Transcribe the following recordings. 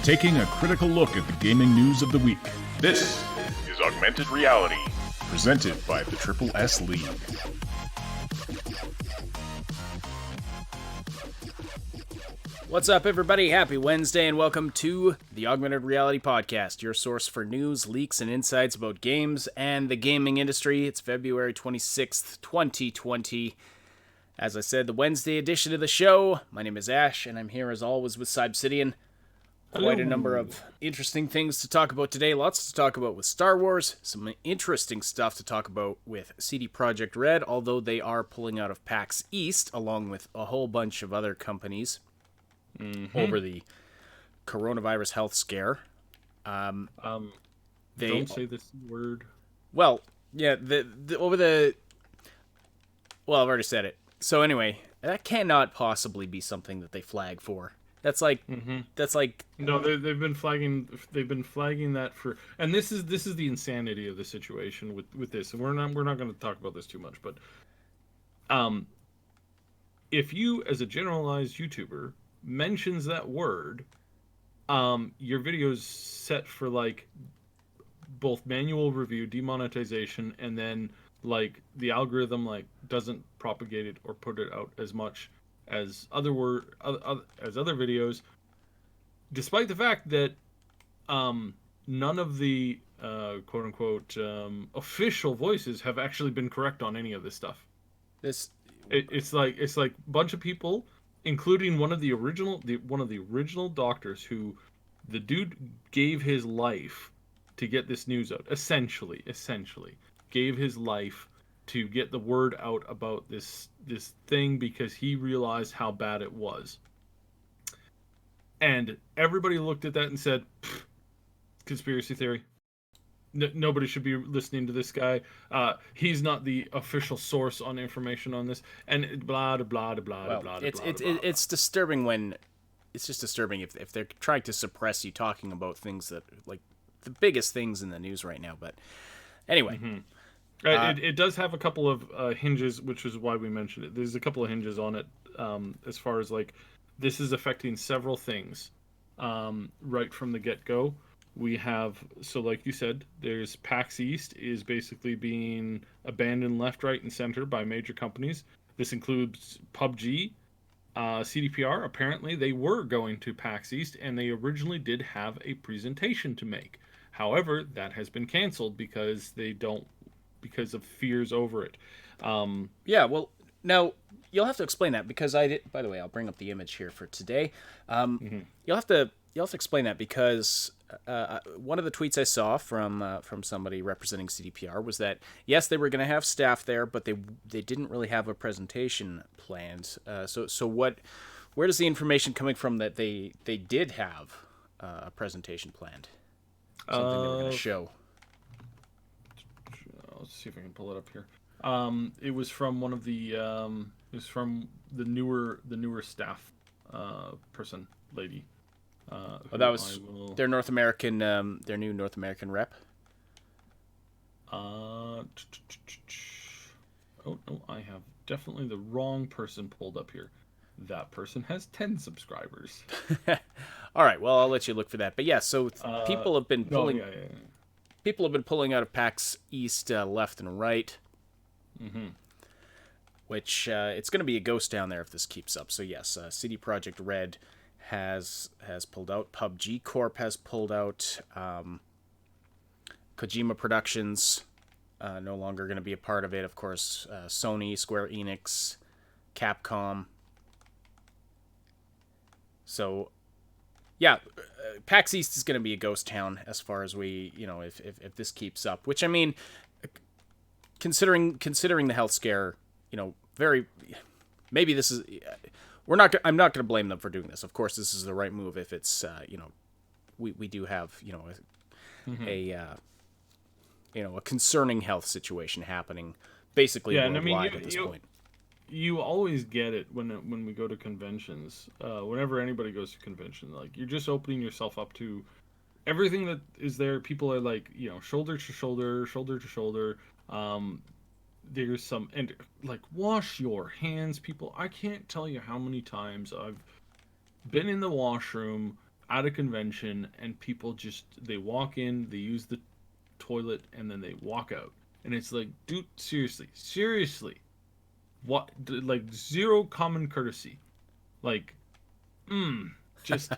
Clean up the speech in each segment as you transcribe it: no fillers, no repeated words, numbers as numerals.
taking a critical look at the gaming news of the week. This is Augmented Reality, presented by the Triple S League. What's up, everybody? Happy Wednesday, and welcome to the Augmented Reality Podcast, your source for news, leaks, and insights about games and the gaming industry. It's February 26th, 2020. As I said, the Wednesday edition of the show. My name is Ash, and I'm here as always with Cybsidian. Quite a number of interesting things to talk about today. Lots to talk about with Star Wars. Some interesting stuff to talk about with CD Projekt Red, although they are pulling out of PAX East, along with a whole bunch of other companies. Over the coronavirus health scare. Don't say this word. Well, yeah, well, I've already said it. So anyway, that cannot possibly be something that they flag for. That's like, No, they've been flagging that for, and this is the insanity of the situation with this. And we're not going to talk about this too much, but if you, as a generalized YouTuber, mentions that word, your video's set for like both manual review, demonetization, and then like the algorithm like doesn't propagate it or put it out as much as other videos, despite the fact that none of the quote unquote official voices have actually been correct on any of this stuff. It's like a bunch of people, including one of the original doctors, who the dude gave his life to get this news out. Essentially gave his life to get the word out about this thing because he realized how bad it was. And everybody looked at that and said, conspiracy theory. Nobody should be listening to this guy. He's not the official source on information on this, and blah blah blah blah blah. It's disturbing when it's just disturbing if they're trying to suppress you talking about things that like the biggest things in the news right now. But anyway, it does have a couple of hinges, which is why we mentioned it. There's a couple of hinges on it as far as like this is affecting several things right from the get-go. We have, so like you said, there's PAX East is basically being abandoned left, right, and center by major companies. This includes PUBG, CDPR. Apparently, they were going to PAX East, and they originally did have a presentation to make. However, that has been canceled because of fears over it. Yeah, well, now you'll have to explain that because I did. By the way, I'll bring up the image here for today. You'll have to explain that because one of the tweets I saw from somebody representing CDPR was that yes, they were going to have staff there, but they didn't really have a presentation planned. So where does the information coming from that they did have a presentation planned? Something they were going to show. Let's see if I can pull it up here. It was from one of the the newer staff person lady. That was their North American, their new North American rep. Oh no, I have definitely the wrong person pulled up here. That person has 10 subscribers. All right, well I'll let you look for that. But yeah, so people have been pulling. People have been pulling out of PAX East left and right. Which it's going to be a ghost down there if this keeps up. So yes, CD Projekt Red has pulled out. PUBG Corp has pulled out. Kojima Productions no longer going to be a part of it. Of course, Sony, Square Enix, Capcom. So yeah, PAX East is going to be a ghost town as far as if this keeps up. Which I mean, considering the health scare, maybe this is. I'm not going to blame them for doing this. Of course, this is the right move if it's we do have a concerning health situation happening basically worldwide at this point. You always get it when we go to conventions. Whenever anybody goes to convention, like you're just opening yourself up to everything that is there. People are like shoulder to shoulder, shoulder to shoulder. There's some, and like wash your hands, people. I can't tell you how many times I've been in the washroom at a convention and people just they walk in, they use the toilet, and then they walk out. And it's like, dude, seriously, what? Like zero common courtesy. Like, just.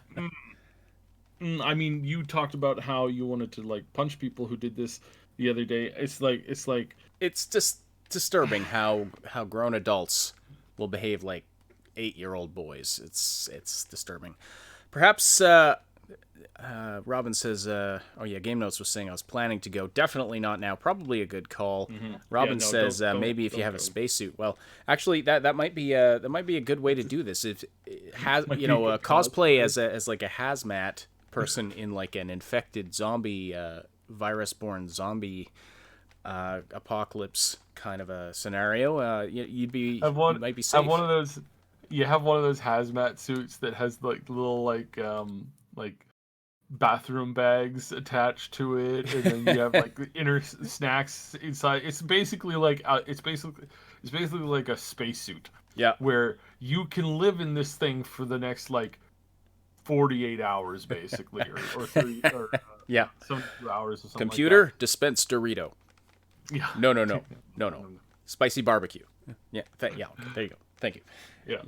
I mean, you talked about how you wanted to like punch people who did this the other day. It's like It's just disturbing how grown adults will behave like 8-year-old boys. It's disturbing. Perhaps Robin says, "Oh yeah, Game Notes was saying I was planning to go. Definitely not now. Probably a good call." Robin says, "Maybe if you have a spacesuit." Well, actually, that might be a good way to do this. If it has cosplay as like a hazmat person in like an infected zombie virus-born zombie apocalypse kind of a scenario, you might be safe. Have one of those. You have one of those hazmat suits that has like little like bathroom bags attached to it, and then you have like the inner snacks inside. It's basically like it's basically like a spacesuit. Yeah. Where you can live in this thing for the next like 48 hours, basically, or 30 or yeah, 72 hours or something. Computer, like that. dispense Dorito. Yeah. No. Spicy barbecue. Yeah. Okay, there you go. Thank you. Yeah.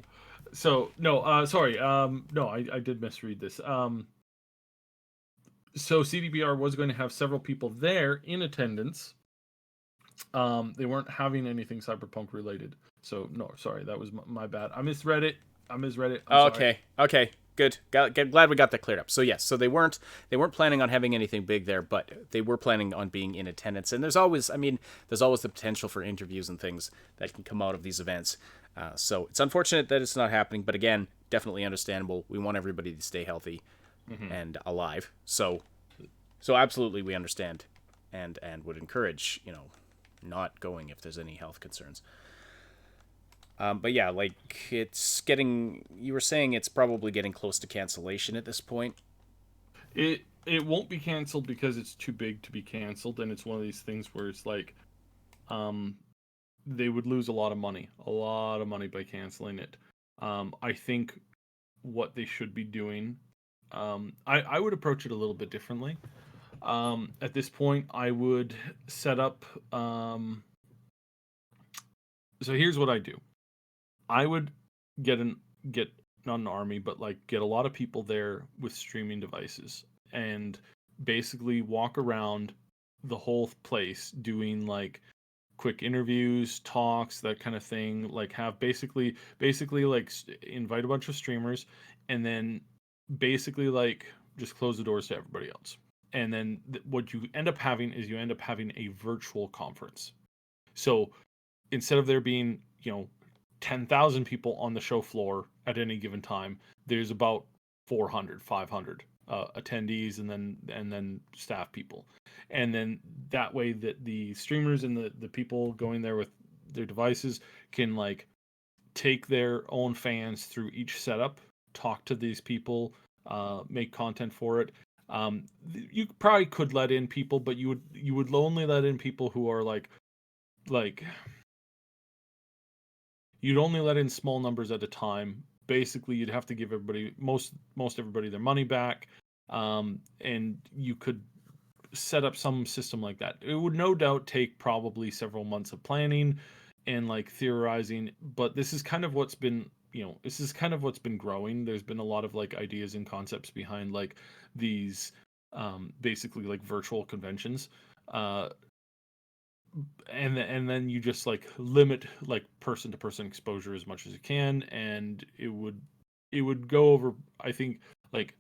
So no, sorry. No, I did misread this. So CDPR was going to have several people there in attendance. They weren't having anything Cyberpunk related. So no, sorry, that was my bad. I misread it. I'm okay. sorry. Okay. Good. Glad we got that cleared up. So yes, so they weren't planning on having anything big there, but they were planning on being in attendance. And there's always the potential for interviews and things that can come out of these events. So it's unfortunate that it's not happening, but again, definitely understandable. We want everybody to stay healthy and alive. So absolutely we understand and would encourage, not going if there's any health concerns. But yeah, like you were saying it's probably getting close to cancellation at this point. It won't be canceled because it's too big to be canceled, and it's one of these things where it's like, they would lose a lot of money by canceling it. I think what they should be doing, I would approach it a little bit differently. At this point, I would set up. So here's what I do. I would get not an army, but like get a lot of people there with streaming devices and basically walk around the whole place doing like quick interviews, talks, that kind of thing. Like have basically like invite a bunch of streamers and then basically like just close the doors to everybody else. And then what you end up having is a virtual conference. So instead of there being 10,000 people on the show floor at any given time, there's about 400, 500 attendees and then staff people. And then that way that the streamers and the people going there with their devices can like take their own fans through each setup, talk to these people, make content for it. You probably could let in people, but you would only let in people who are like you'd only let in small numbers at a time. Basically, you'd have to give everybody most everybody their money back, and you could set up some system like that. It would no doubt take probably several months of planning and like theorizing, but this is kind of what's been growing. There's been a lot of like ideas and concepts behind like these basically like virtual conventions. And then you just like limit like person to person exposure as much as you can, and it would go over. I think like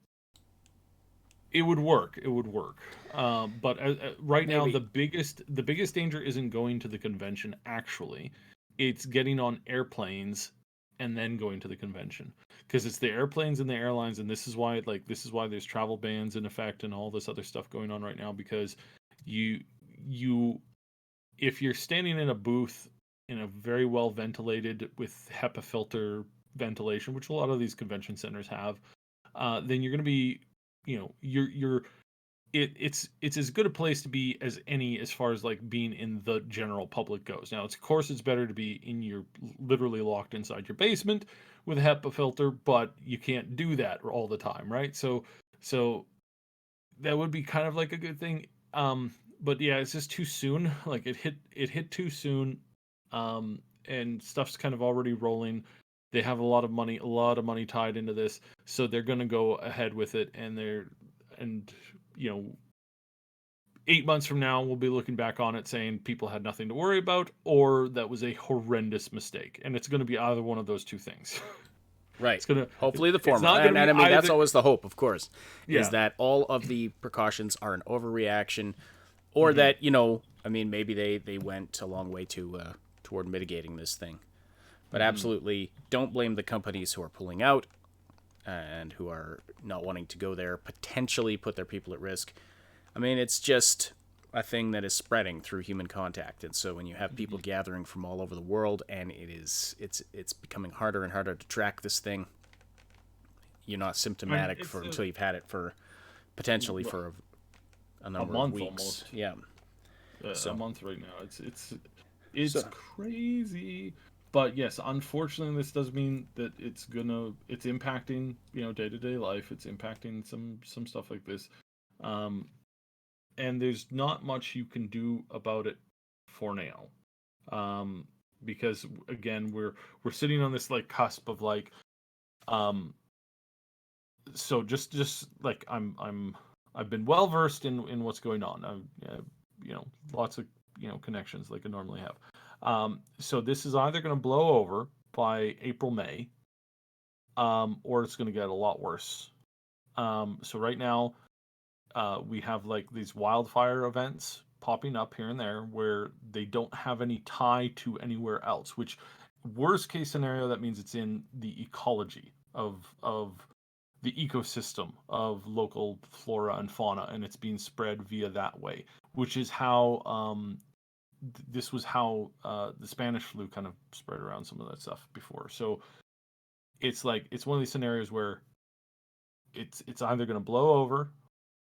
it would work. But right now the biggest danger isn't going to the convention. Actually, it's getting on airplanes and then going to the convention, because it's the airplanes and the airlines, and this is why there's travel bans in effect and all this other stuff going on right now, because you if you're standing in a booth in a very well ventilated with HEPA filter ventilation, which a lot of these convention centers have, then you're going to be, it's as good a place to be as any as far as like being in the general public goes. Now, of course, it's better to be literally locked inside your basement with a HEPA filter, but you can't do that all the time, right? So So that would be kind of like a good thing. But yeah, it's just too soon. Like it hit too soon. And stuff's kind of already rolling. They have a lot of money tied into this, so they're gonna go ahead with it. And you know, 8 months from now, we'll be looking back on it saying people had nothing to worry about, or that was a horrendous mistake. And it's going to be either one of those two things. Right. It's gonna, Hopefully the it's former. not going to And be I mean, that's either. always the hope, of course, is Yeah. that all of the precautions are an overreaction, or Mhm. that, I mean, maybe they went a long way toward mitigating this thing. But absolutely don't blame the companies who are pulling out and who are not wanting to go there, potentially put their people at risk. I mean, it's just a thing that is spreading through human contact, and so when you have people gathering from all over the world, and it's becoming harder and harder to track this thing, you're not And symptomatic it's for until you've had it for potentially for a a number of month weeks. almost. Yeah. A So month right now. It's so crazy. But yes, unfortunately, this does mean that it's impacting day to day life. It's impacting some stuff like this. Um, and there's not much you can do about it for now, um, because again we're sitting on this like cusp of like, so just like I've been well versed in what's going on. Lots of connections like I normally have. So this is either going to blow over by April May, or it's going to get a lot worse. So right now, we have like these wildfire events popping up here and there where they don't have any tie to anywhere else, which worst case scenario, that means it's in the ecology of the ecosystem of local flora and fauna, and it's being spread via that way, which is how this was how the Spanish flu kind of spread around some of that stuff before. So it's like it's one of these scenarios where it's either going to blow over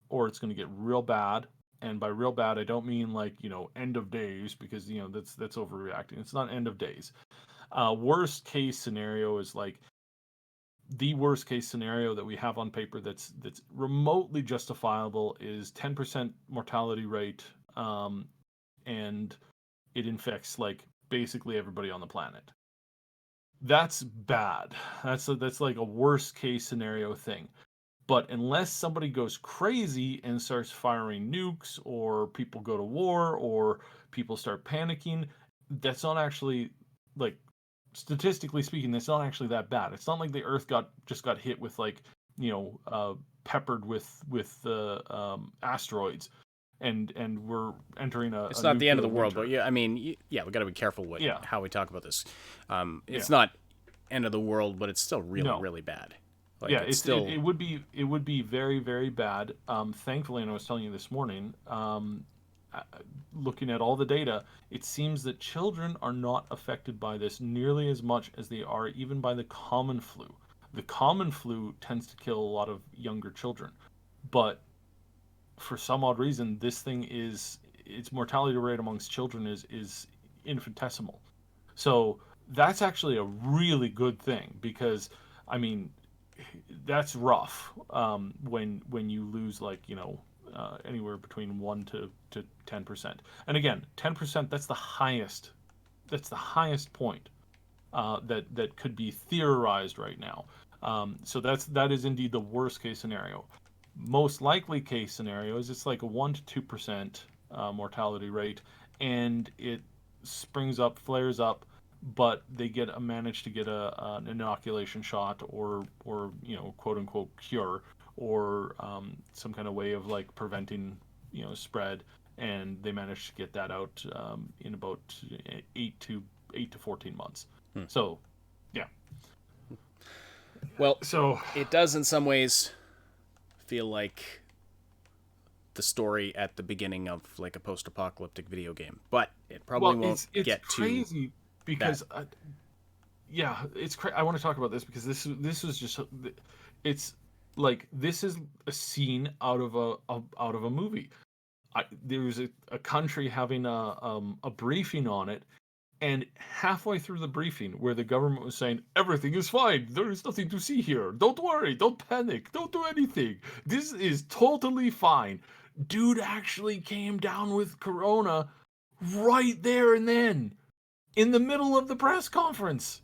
or it's going to get real bad. And by real bad, I don't mean like end of days, because that's overreacting. It's not end of days. Worst case scenario is like the worst case scenario that we have on paper that's remotely justifiable is 10% mortality rate, and it infects like basically everybody on the planet. That's bad. That's like a worst case scenario thing. But unless somebody goes crazy and starts firing nukes, or people go to war, or people start panicking, that's not actually, like, statistically speaking, that's not actually that bad. It's not like the Earth just got hit with like, peppered with asteroids, and we're entering a it's not the end of nuclear the world, but winter. yeah, I mean, yeah, we got to be careful Yeah, how we talk about this. yeah, It's not end of the world, but it's still really, no. really bad. Like Yeah, it's it still would be very very bad. Thankfully, and I was telling you this morning, uh, looking at all the data, it seems that children are not affected by this nearly as much as they are even by the common flu. The common flu tends to kill a lot of younger children, but for some odd reason, this thing is its mortality rate amongst children is infinitesimal. So that's actually a really good thing, because I mean that's rough, when you lose like anywhere between 1 to 10%. And again, 10%, that's the highest point that could be theorized right now. So that is indeed the worst case scenario. Most likely case scenario is it's like a 1 to 2% mortality rate, and it springs up, flares up, but they manage to get an inoculation shot, or quote unquote cure, or some kind of way of like preventing spread, and they manage to get that out in about 8 to 14 months. So yeah, well, so it does in some ways feel like the story at the beginning of like a post-apocalyptic video game, but it probably well, won't it's get to crazy that. because yeah, I want to talk about this because this was just it's like this is a scene out of out of a movie. There was a country having a briefing on it, And halfway through the briefing, where the government was saying, everything is fine, there is nothing to see here, don't worry, don't panic, don't do anything, this is totally fine. Dude actually came down with corona right there and then, in the middle of the press conference.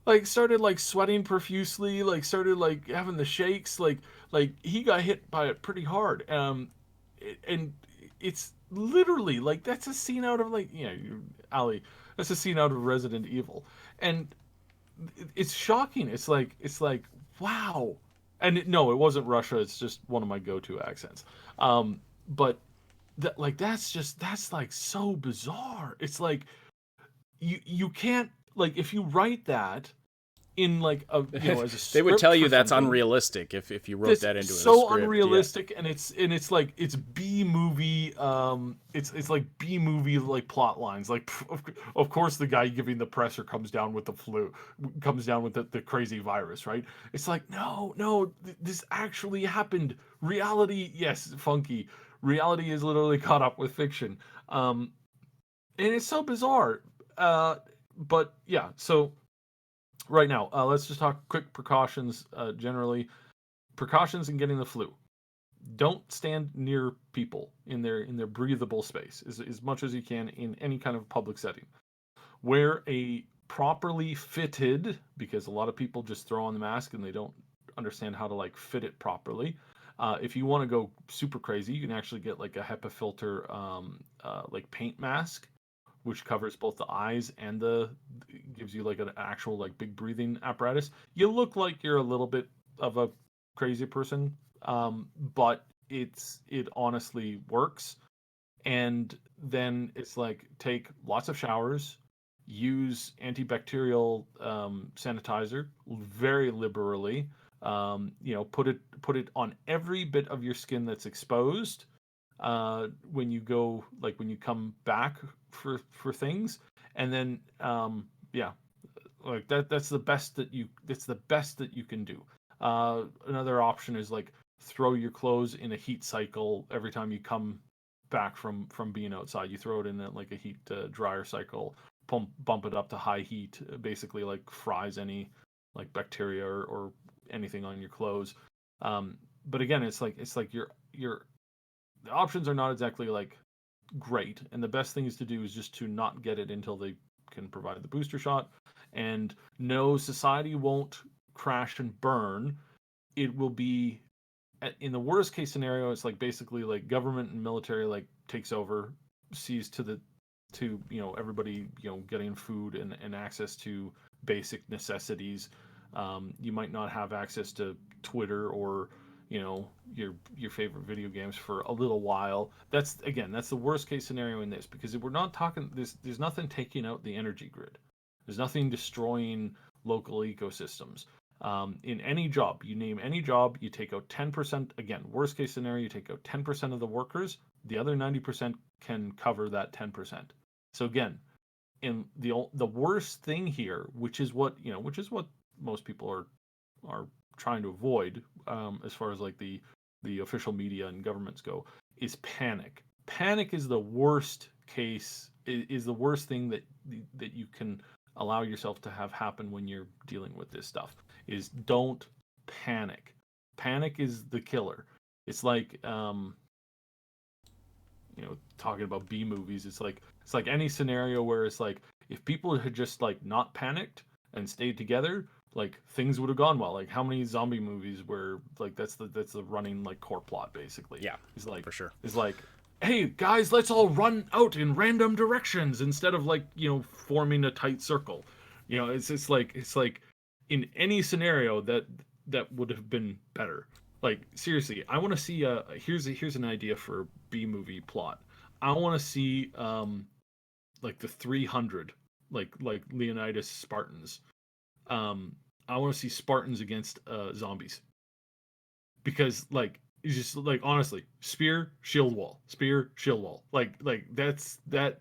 Like, started like sweating profusely, like started like having the shakes, like he got hit by it pretty hard. And it's literally like that's a scene out of like Ali. That's a scene out of Resident Evil, and it's shocking. It's like wow. And no, it wasn't Russia. It's just one of my go-to accents. But that's like so bizarre. It's like you can't like if you write that in like a as a They would script tell for you that's something, unrealistic if you wrote that into a so script. unrealistic, and it's like it's B movie. It's like B movie like plot lines. Like of course the guy giving the presser comes down with the flu, comes down with the crazy virus, right? It's like no, this actually happened. Reality, yes, funky. Reality is literally caught up with fiction. And it's so bizarre. But yeah, so right now, let's just talk quick precautions. Generally, precautions in getting the flu. Don't stand near people in their breathable space as much as you can in any kind of public setting. Wear a properly fitted, because a lot of people just throw on the mask and they don't understand how to like fit it properly. If you want to go super crazy, you can actually get like a HEPA filter, like paint mask, which covers both the eyes and gives you like an actual like big breathing apparatus. You look like you're a little bit of a crazy person, but it honestly works. And then it's like take lots of showers, use antibacterial sanitizer very liberally. Put it on every bit of your skin that's exposed when you go like when you come back for things. And then yeah, like that's the best that you can do. Another option is like throw your clothes in a heat cycle every time you come back from being outside. You throw it in like a heat dryer cycle, bump it up to high heat, basically like fries any like bacteria or anything on your clothes. But again, it's like your the options are not exactly like great, and the best thing is to do is just to not get it until they can provide the booster shot. And no, society won't crash and burn. It will be in the worst case scenario, it's like basically like government and military like takes over, sees to everybody getting food and access to basic necessities. You might not have access to Twitter or your favorite video games for a little while. That's the worst case scenario in this, because if we're not talking this, there's nothing taking out the energy grid. There's nothing destroying local ecosystems. In any job, you name any job, you take out 10%. Again, worst case scenario, you take out 10% of the workers. The other 90% can cover that 10%. So again, in the worst thing here, which is what most people are trying to avoid, as far as like the official media and governments go, is panic. Panic is the worst case. Is the worst thing that you can allow yourself to have happen when you're dealing with this stuff. Is don't panic. Panic is the killer. It's like talking about B movies. It's like any scenario where it's like if people had just like not panicked and stayed together, like things would have gone well. Like how many zombie movies where like that's the running like core plot basically. Yeah, it's like for sure. It's like, hey guys, let's all run out in random directions instead of like forming a tight circle. It's like in any scenario that would have been better. Like seriously, I want to see here's an idea for a B movie plot. I want to see like the 300 like Leonidas Spartans. I want to see Spartans against zombies, because like it's just like honestly, spear, shield wall, spear, shield wall. Like that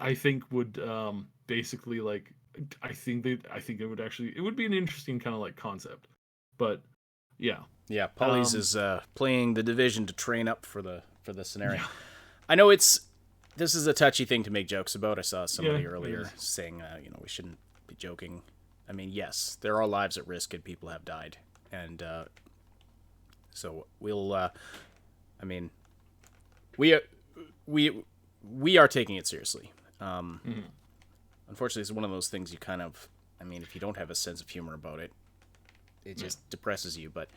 I think would basically like I think it would be an interesting kind of like concept. But yeah. Yeah, Paulies is playing the Division to train up for the scenario. Yeah. I know it's this is a touchy thing to make jokes about. I saw somebody Yeah, it earlier is. saying, we shouldn't be joking. I mean, yes, there are lives at risk and people have died, and so we'll. I mean, we we are taking it seriously. Unfortunately, it's one of those things you kind of. I mean, if you don't have a sense of humor about it, it just depresses you. But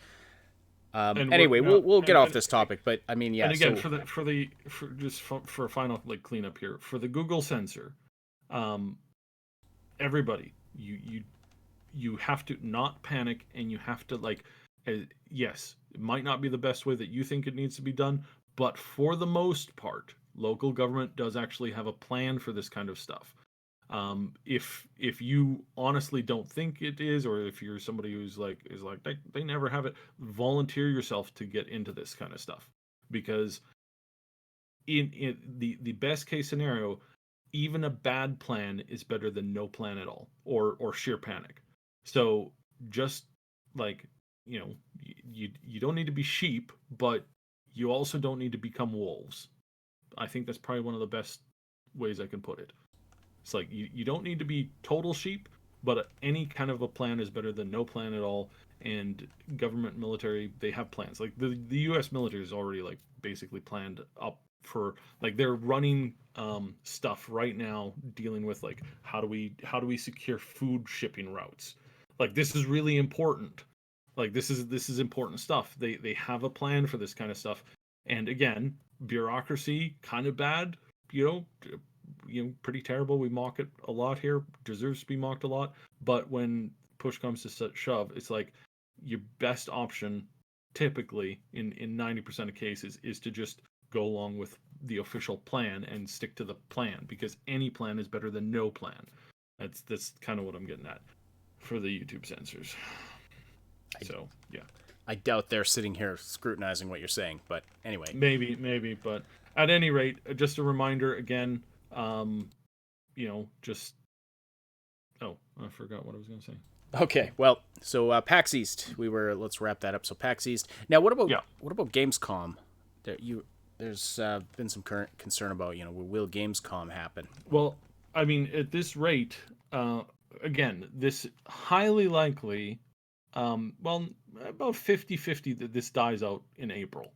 And anyway, we're- no, we'll get off and- this topic. But I mean, yeah. And again, so, for a final like cleanup here, for the Google sensor, everybody, you have to not panic, and you have to like, yes, it might not be the best way that you think it needs to be done, but for the most part, local government does actually have a plan for this kind of stuff. If you honestly don't think it is, or if you're somebody who's like they never have it, volunteer yourself to get into this kind of stuff, because in the best case scenario, even a bad plan is better than no plan at all, or sheer panic. So just like, you don't need to be sheep, but you also don't need to become wolves. I think that's probably one of the best ways I can put it. It's like you don't need to be total sheep, but any kind of a plan is better than no plan at all. And government, military, they have plans. Like the U.S. military is already like basically planned up for, like, they're running stuff right now dealing with like how do we secure food shipping routes. Like, this is really important. Like, this is important stuff. They have a plan for this kind of stuff. And again, bureaucracy kind of bad, you know, pretty terrible. We mock it a lot here. Deserves to be mocked a lot. But when push comes to shove, it's like your best option, typically in 90% of cases, is to just go along with the official plan and stick to the plan, because any plan is better than no plan. That's kind of what I'm getting at for the YouTube censors. So yeah, I doubt they're sitting here scrutinizing what you're saying. But anyway, maybe, but at any rate, just a reminder again. Just, oh, I forgot what I was going to say. okay. Well, so PAX East, let's wrap that up. So PAX East. Now, what about Gamescom? There's been some current concern about, will Gamescom happen? Well, I mean, at this rate, again, this highly likely, well, about 50-50 that this dies out in April.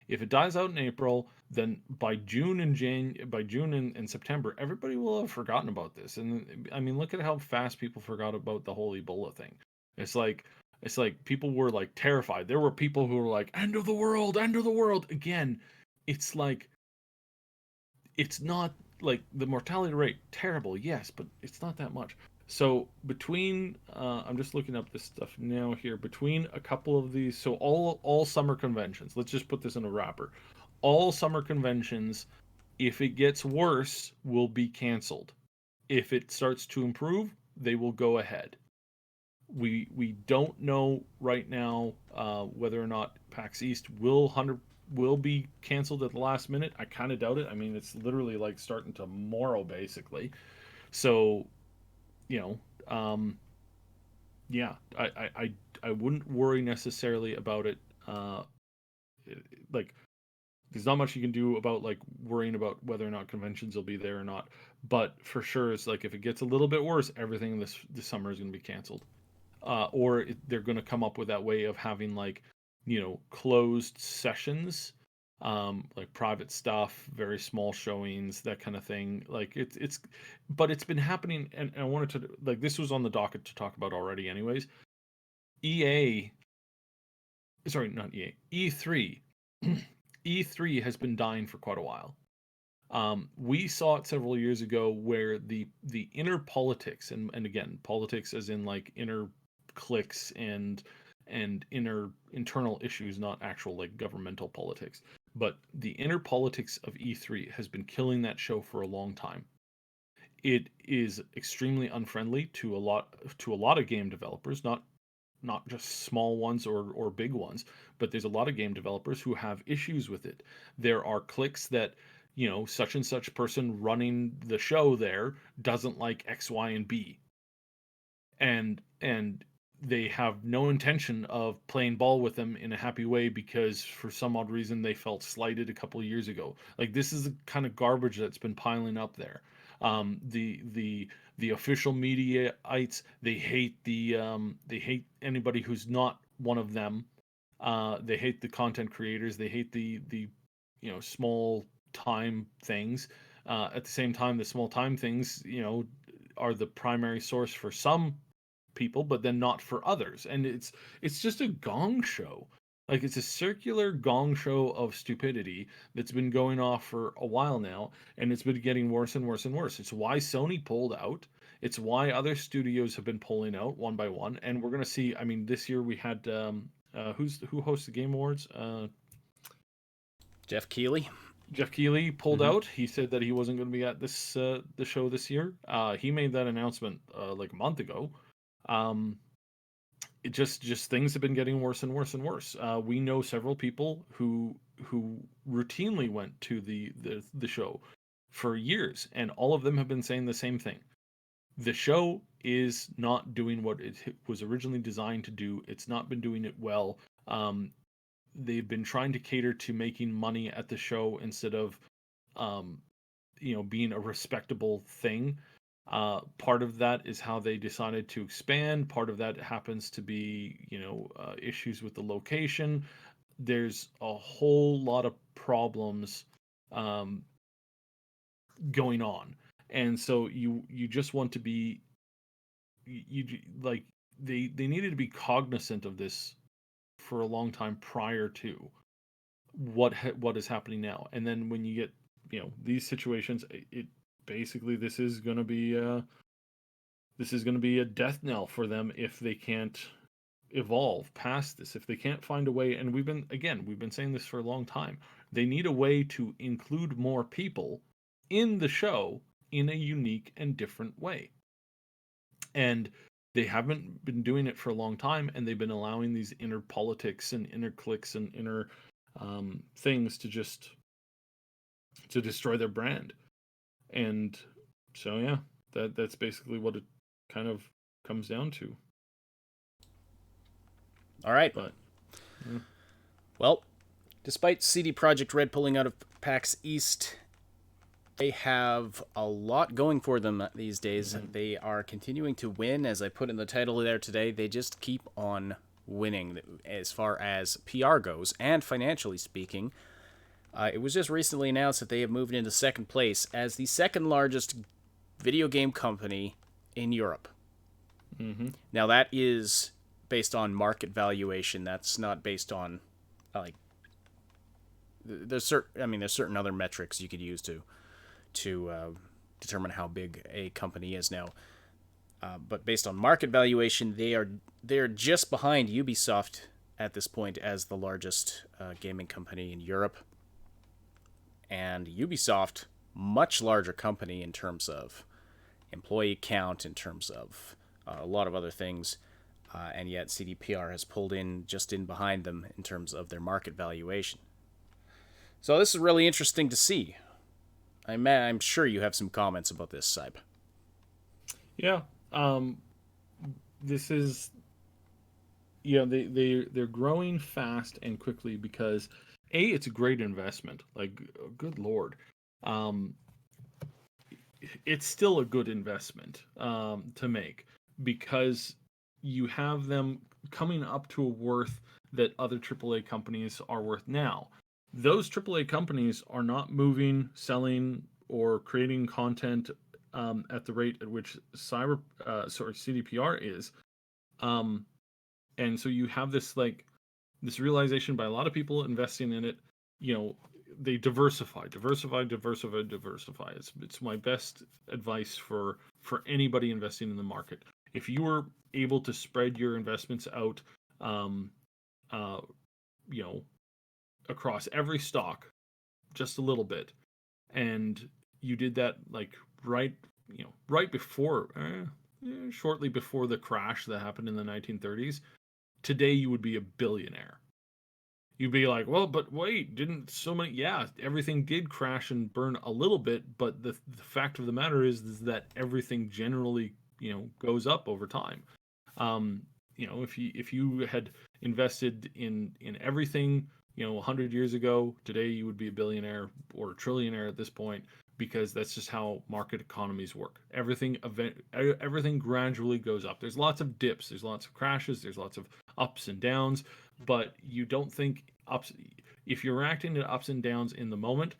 If it dies out in April, then by June and September, everybody will have forgotten about this. And I mean, look at how fast people forgot about the whole Ebola thing. It's like people were like terrified. There were people who were like, "End of the world, end of the world." Again, it's like, it's not like the mortality rate terrible, yes, but it's not that much. So between, I'm just looking up this stuff now here. Between a couple of these, so all summer conventions. Let's just put this in a wrapper. All summer conventions, if it gets worse, will be canceled. If it starts to improve, they will go ahead. We don't know right now whether or not PAX East will be canceled at the last minute. I kind of doubt it. I mean, it's literally like starting tomorrow, basically. So, yeah, I wouldn't worry necessarily about it. Like, there's not much you can do about like worrying about whether or not conventions will be there or not. But for sure, it's like, if it gets a little bit worse, everything this summer is going to be canceled. They're going to come up with that way of having like, closed sessions, like private stuff, very small showings, that kind of thing. Like, but it's been happening, and I wanted to, like, this was on the docket to talk about already anyways. Sorry, not EA, E3. E3 has been dying for quite a while. We saw it several years ago where the inner politics, and again, politics as in like inner cliques and internal issues, not actual like governmental politics, but the inner politics of E3 has been killing that show for a long time. It is extremely unfriendly to a lot of game developers, not just small ones or big ones, but there's a lot of game developers who have issues with it. There are cliques that, such and such person running the show there doesn't like X, Y, and B. And they have no intention of playing ball with them in a happy way because for some odd reason they felt slighted a couple of years ago. Like this is the kind of garbage that's been piling up there. The official mediaites, they hate anybody who's not one of them. They hate the content creators. They hate the small time things. At the same time, the small time things are the primary source for some people, but then not for others. And it's just a gong show. Like it's a circular gong show of stupidity that's been going off for a while now, and it's been getting worse and worse and worse. It's why Sony pulled out. It's why other studios have been pulling out one by one, and we're gonna see. I mean, this year we had who hosts the Game Awards? Jeff Keighley. Jeff Keighley pulled out. He said that he wasn't going to be at this the show this year. He made that announcement like a month ago. It just things have been getting worse and worse and worse. We know several people who routinely went to the show for years, and all of them have been saying the same thing. The show is not doing what it was originally designed to do. It's not been doing it well. They've been trying to cater to making money at the show instead of being a respectable thing. Part of that is how they decided to expand. Part of that happens to be issues with the location. There's a whole lot of problems going on, and so you just want to be like they needed to be cognizant of this for a long time prior to what is happening now. And then when you get these situations, it basically this is going to be a death knell for them if they can't evolve past this, if they can't find a way. And we've been saying this for a long time. They need a way to include more people in the show in a unique and different way. And they haven't been doing it for a long time, and they've been allowing these inner politics and inner cliques and inner things to destroy their brand. And so yeah, that's basically what it kind of comes down to. All right. But yeah. Well, despite CD Projekt Red pulling out of PAX East, they have a lot going for them these days. Mm-hmm. They are continuing to win, as I put in the title there today. They just keep on winning as far as PR goes, and financially speaking. It was just recently announced that they have moved into second place as the second largest video game company in Europe. Mm-hmm. Now that is based on market valuation. That's not based on there's certain other metrics you could use to determine how big a company is now. But based on market valuation, they're just behind Ubisoft at this point as the largest gaming company in Europe. And Ubisoft, much larger company in terms of employee count, in terms of a lot of other things. And yet CDPR has pulled in behind them in terms of their market valuation. So this is really interesting to see. I'm sure you have some comments about this, Cyb. Yeah. This is, they're growing fast and quickly because it's a great investment. Like, good Lord. It's still a good investment to make because you have them coming up to a worth that other AAA companies are worth now. Those AAA companies are not moving, selling, or creating content at the rate at which CDPR is. And so you have this realization by a lot of people investing in it. They diversify. It's my best advice for anybody investing in the market. If you were able to spread your investments out, across every stock just a little bit, and you did that right before shortly before the crash that happened in the 1930s, today you would be a billionaire. You'd be like, well, but wait, didn't so many? Yeah, everything did crash and burn a little bit, but the fact of the matter is that everything generally goes up over time. if you had invested in everything, 100 years ago, today you would be a billionaire or a trillionaire at this point, because that's just how market economies work. Everything gradually goes up. There's lots of dips, there's lots of crashes, there's lots of ups and downs, but you don't think ups. If you're reacting to ups and downs in the moment,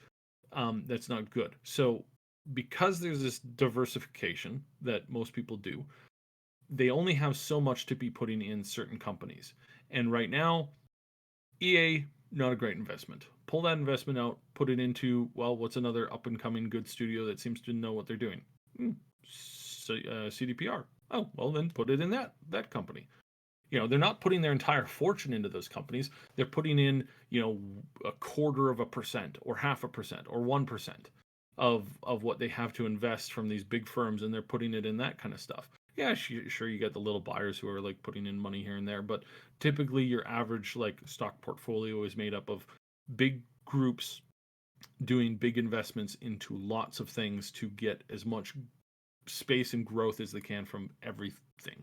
that's not good. So because there's this diversification that most people do, they only have so much to be putting in certain companies. And right now, EA, not a great investment. Pull that investment out, put it into, well, what's another up and coming good studio that seems to know what they're doing? CDPR. Oh, well, then put it in that company. They're not putting their entire fortune into those companies. They're putting in, 0.25% or 0.5% or 1% of what they have to invest from these big firms, and they're putting it in that kind of stuff. Yeah, sure, you get the little buyers who are like putting in money here and there, but typically your average like stock portfolio is made up of big groups doing big investments into lots of things to get as much space and growth as they can from everything,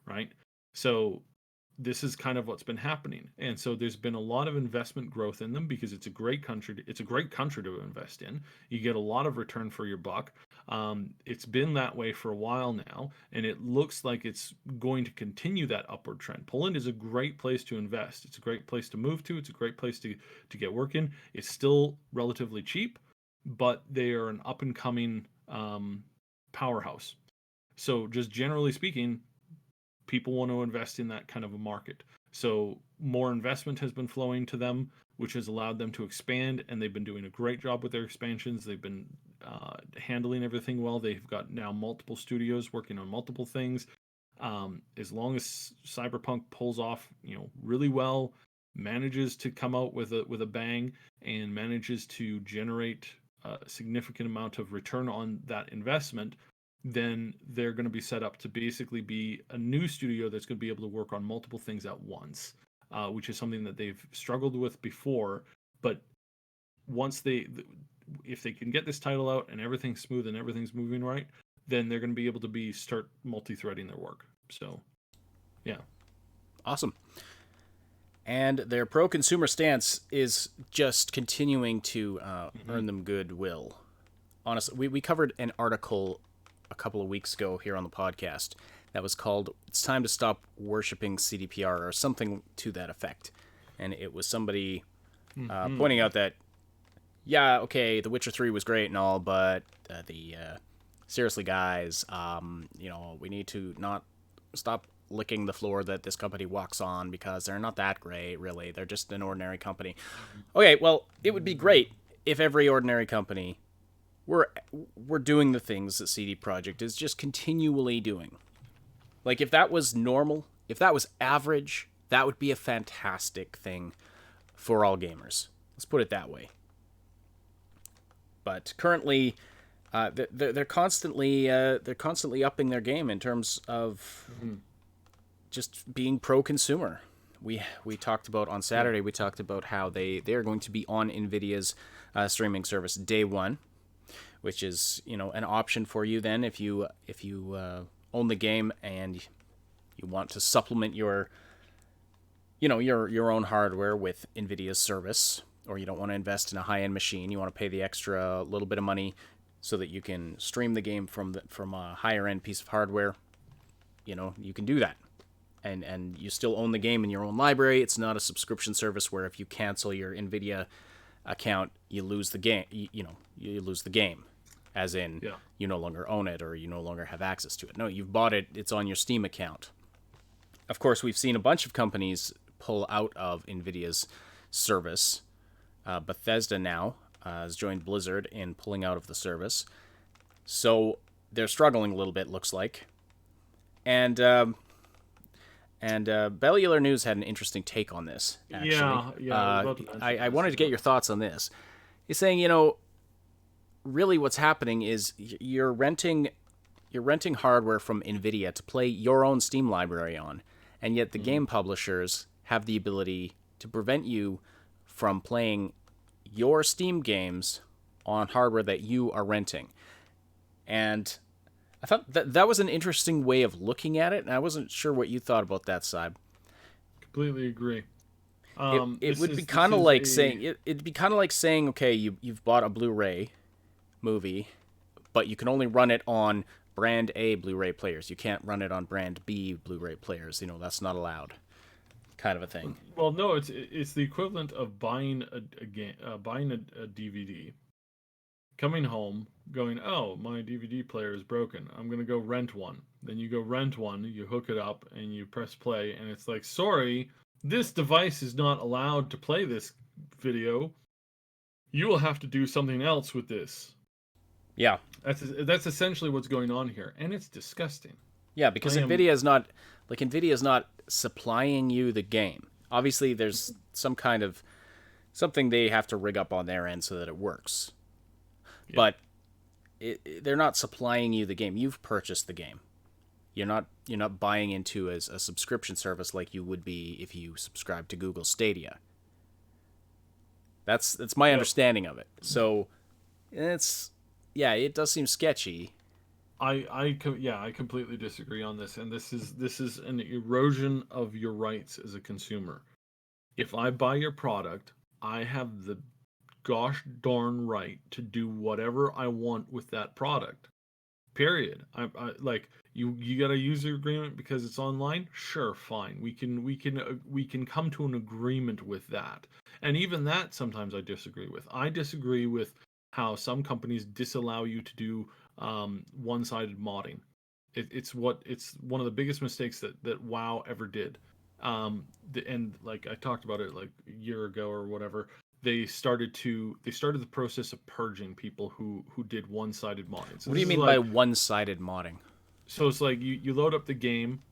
right? So this is kind of what's been happening, and so there's been a lot of investment growth in them because it's a great country to invest in. You get a lot of return for your buck. It's been that way for a while now, and it looks like it's going to continue that upward trend. Poland is a great place to invest. It's a great place to move to. It's a great place to get work in. It's still relatively cheap, but they are an up and coming powerhouse. So just generally speaking, people want to invest in that kind of a market. So more investment has been flowing to them, which has allowed them to expand, and they've been doing a great job with their expansions. They've been handling everything well. They've got now multiple studios working on multiple things. As long as Cyberpunk pulls off, really well, manages to come out with a bang, and manages to generate a significant amount of return on that investment, then they're going to be set up to basically be a new studio that's going to be able to work on multiple things at once, which is something that they've struggled with before. But if they can get this title out and everything's smooth and everything's moving right, then they're going to be able to start multi-threading their work. So, yeah. Awesome. And their pro-consumer stance is just continuing to earn them goodwill. Honestly, we covered an article a couple of weeks ago here on the podcast that was called "It's Time to Stop Worshipping CDPR" or something to that effect. And it was somebody pointing out that, yeah, okay, The Witcher 3 was great and all, but seriously, guys, we need to not stop licking the floor that this company walks on, because they're not that great, really. They're just an ordinary company. Okay, well, it would be great if every ordinary company we're doing the things that CD Projekt is just continually doing. Like, if that was normal, if that was average, that would be a fantastic thing for all gamers. Let's put it that way. But currently, they're constantly upping their game in terms of just being pro-consumer. We talked about on Saturday. We talked about how they are going to be on NVIDIA's streaming service day one, which is an option for you then if you own the game and you want to supplement your own hardware with NVIDIA's service, or you don't want to invest in a high-end machine. You want to pay the extra little bit of money so that you can stream the game from a higher-end piece of hardware. You can do that, and you still own the game in your own library. It's not a subscription service where if you cancel your NVIDIA account, you lose the game. You lose the game, as in you no longer own it or you no longer have access to it. No, you've bought it. It's on your Steam account. Of course, we've seen a bunch of companies pull out of NVIDIA's service. Bethesda now has joined Blizzard in pulling out of the service, so they're struggling a little bit, looks like. And Bellular News had an interesting take on this, actually. I wanted to get your thoughts on this. He's saying, really what's happening is you're renting hardware from NVIDIA to play your own Steam library on, and yet the game publishers have the ability to prevent you from playing your Steam games on hardware that you are renting. And I thought that was an interesting way of looking at it, and I wasn't sure what you thought about that, Side. Completely agree. It This would be is kind of this is like a saying it'd be kind of like saying, okay, you've bought a Blu-ray movie, but you can only run it on brand A Blu-ray players. You can't run it on brand B Blu-ray players. That's not allowed, kind of a thing. well, no, it's the equivalent of buying a game, buying a DVD, coming home, going, oh, my DVD player is broken. I'm gonna go rent one. Then you go rent one, you hook it up, and you press play, and it's like, sorry, this device is not allowed to play this video. You will have to do something else with this. Yeah, That's essentially what's going on here, and it's disgusting. yeah, because Nvidia is not supplying you the game. Obviously, there's some kind of something they have to rig up on their end so that it works. Yeah. But they're not supplying you the game. You've purchased the game. You're not buying into as a subscription service like you would be if you subscribe to Google Stadia. That's my understanding of it. So it does seem sketchy. I completely disagree on this, and this is an erosion of your rights as a consumer. If I buy your product, I have the gosh darn right to do whatever I want with that product. Period. I like you got a user agreement because it's online. Sure, fine. We can come to an agreement with that. And even that sometimes I disagree with. I disagree with how some companies disallow you to do one-sided modding. It's one of the biggest mistakes that WoW ever did. And like I talked about it like a year ago or whatever. They started the process of purging people who did one-sided modding. So what do you mean by one-sided modding? So it's like you load up the game,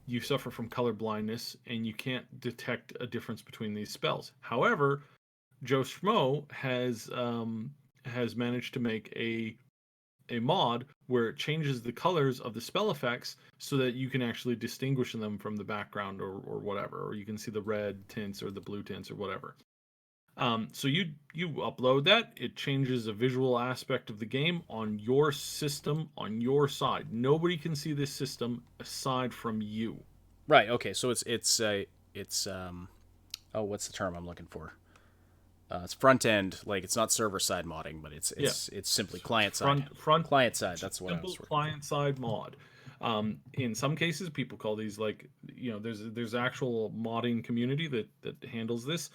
you suffer from color blindness, and you can't detect a difference between these spells. However, Joe Schmo has managed to make a mod where it changes the colors of the spell effects so that you can actually distinguish them from the background or whatever, or you can see the red tints or the blue tints or whatever. So you upload that, it changes a visual aspect of the game on your system, on your side. Nobody can see this system aside from you. Right. Okay. So it's what's the term I'm looking for? It's front end, like it's not server side modding, but it's simply client side. Client side. That's what I was. Client side mod. In some cases, people call these there's actual modding community that handles this.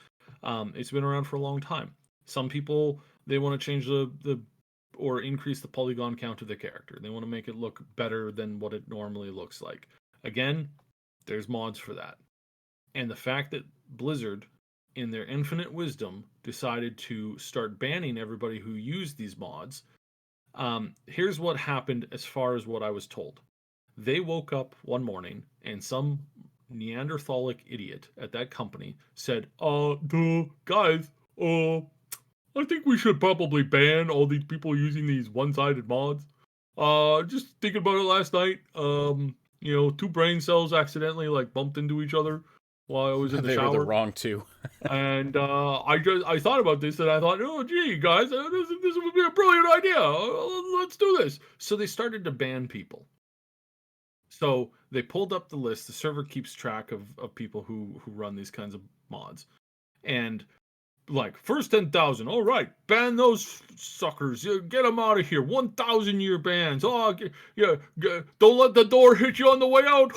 It's been around for a long time. Some people, they want to change or increase the polygon count of the character. They want to make it look better than what it normally looks like. Again, there's mods for that. And the fact that Blizzard, in their infinite wisdom, decided to start banning everybody who used these mods, here's what happened as far as what I was told. They woke up one morning and some Neanderthalic idiot at that company said, guys, I think we should probably ban all these people using these one-sided mods. Just thinking about it last night, two brain cells accidentally bumped into each other while I was in the they shower. They were the wrong two. And I thought about this and I thought, oh gee, guys, this would be a brilliant idea. Let's do this. So they started to ban people. So they pulled up the list. The server keeps track of people who run these kinds of mods. And first 10,000. All right, ban those suckers. Get them out of here. 1,000-year bans. Oh, yeah. Don't let the door hit you on the way out.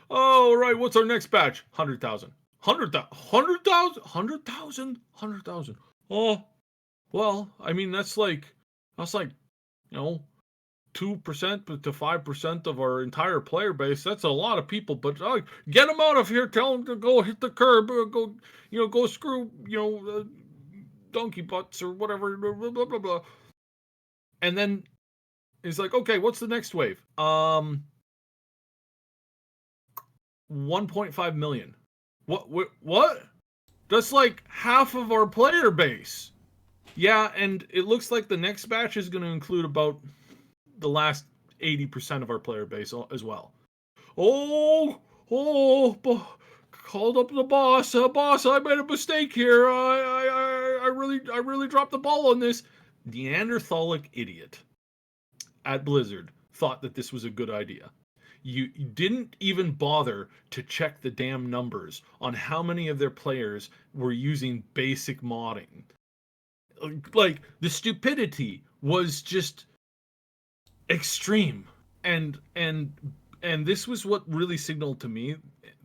All right, what's our next batch? 100,000. 100,000? 100,000. Oh, well, I mean, that's 2% to 5% of our entire player base. That's a lot of people, but get them out of here. Tell them to go hit the curb, go screw, donkey butts or whatever, blah, blah, blah, blah. And then it's like, okay, what's the next wave? 1.5 million. What? That's half of our player base. Yeah, and it looks like the next batch is going to include about the last 80% of our player base as well. Called up the boss. Boss, I made a mistake here. I really dropped the ball on this. Neanderthalic idiot at Blizzard thought that this was a good idea. You didn't even bother to check the damn numbers on how many of their players were using basic modding. Like, the stupidity was just extreme. And this was what really signaled to me.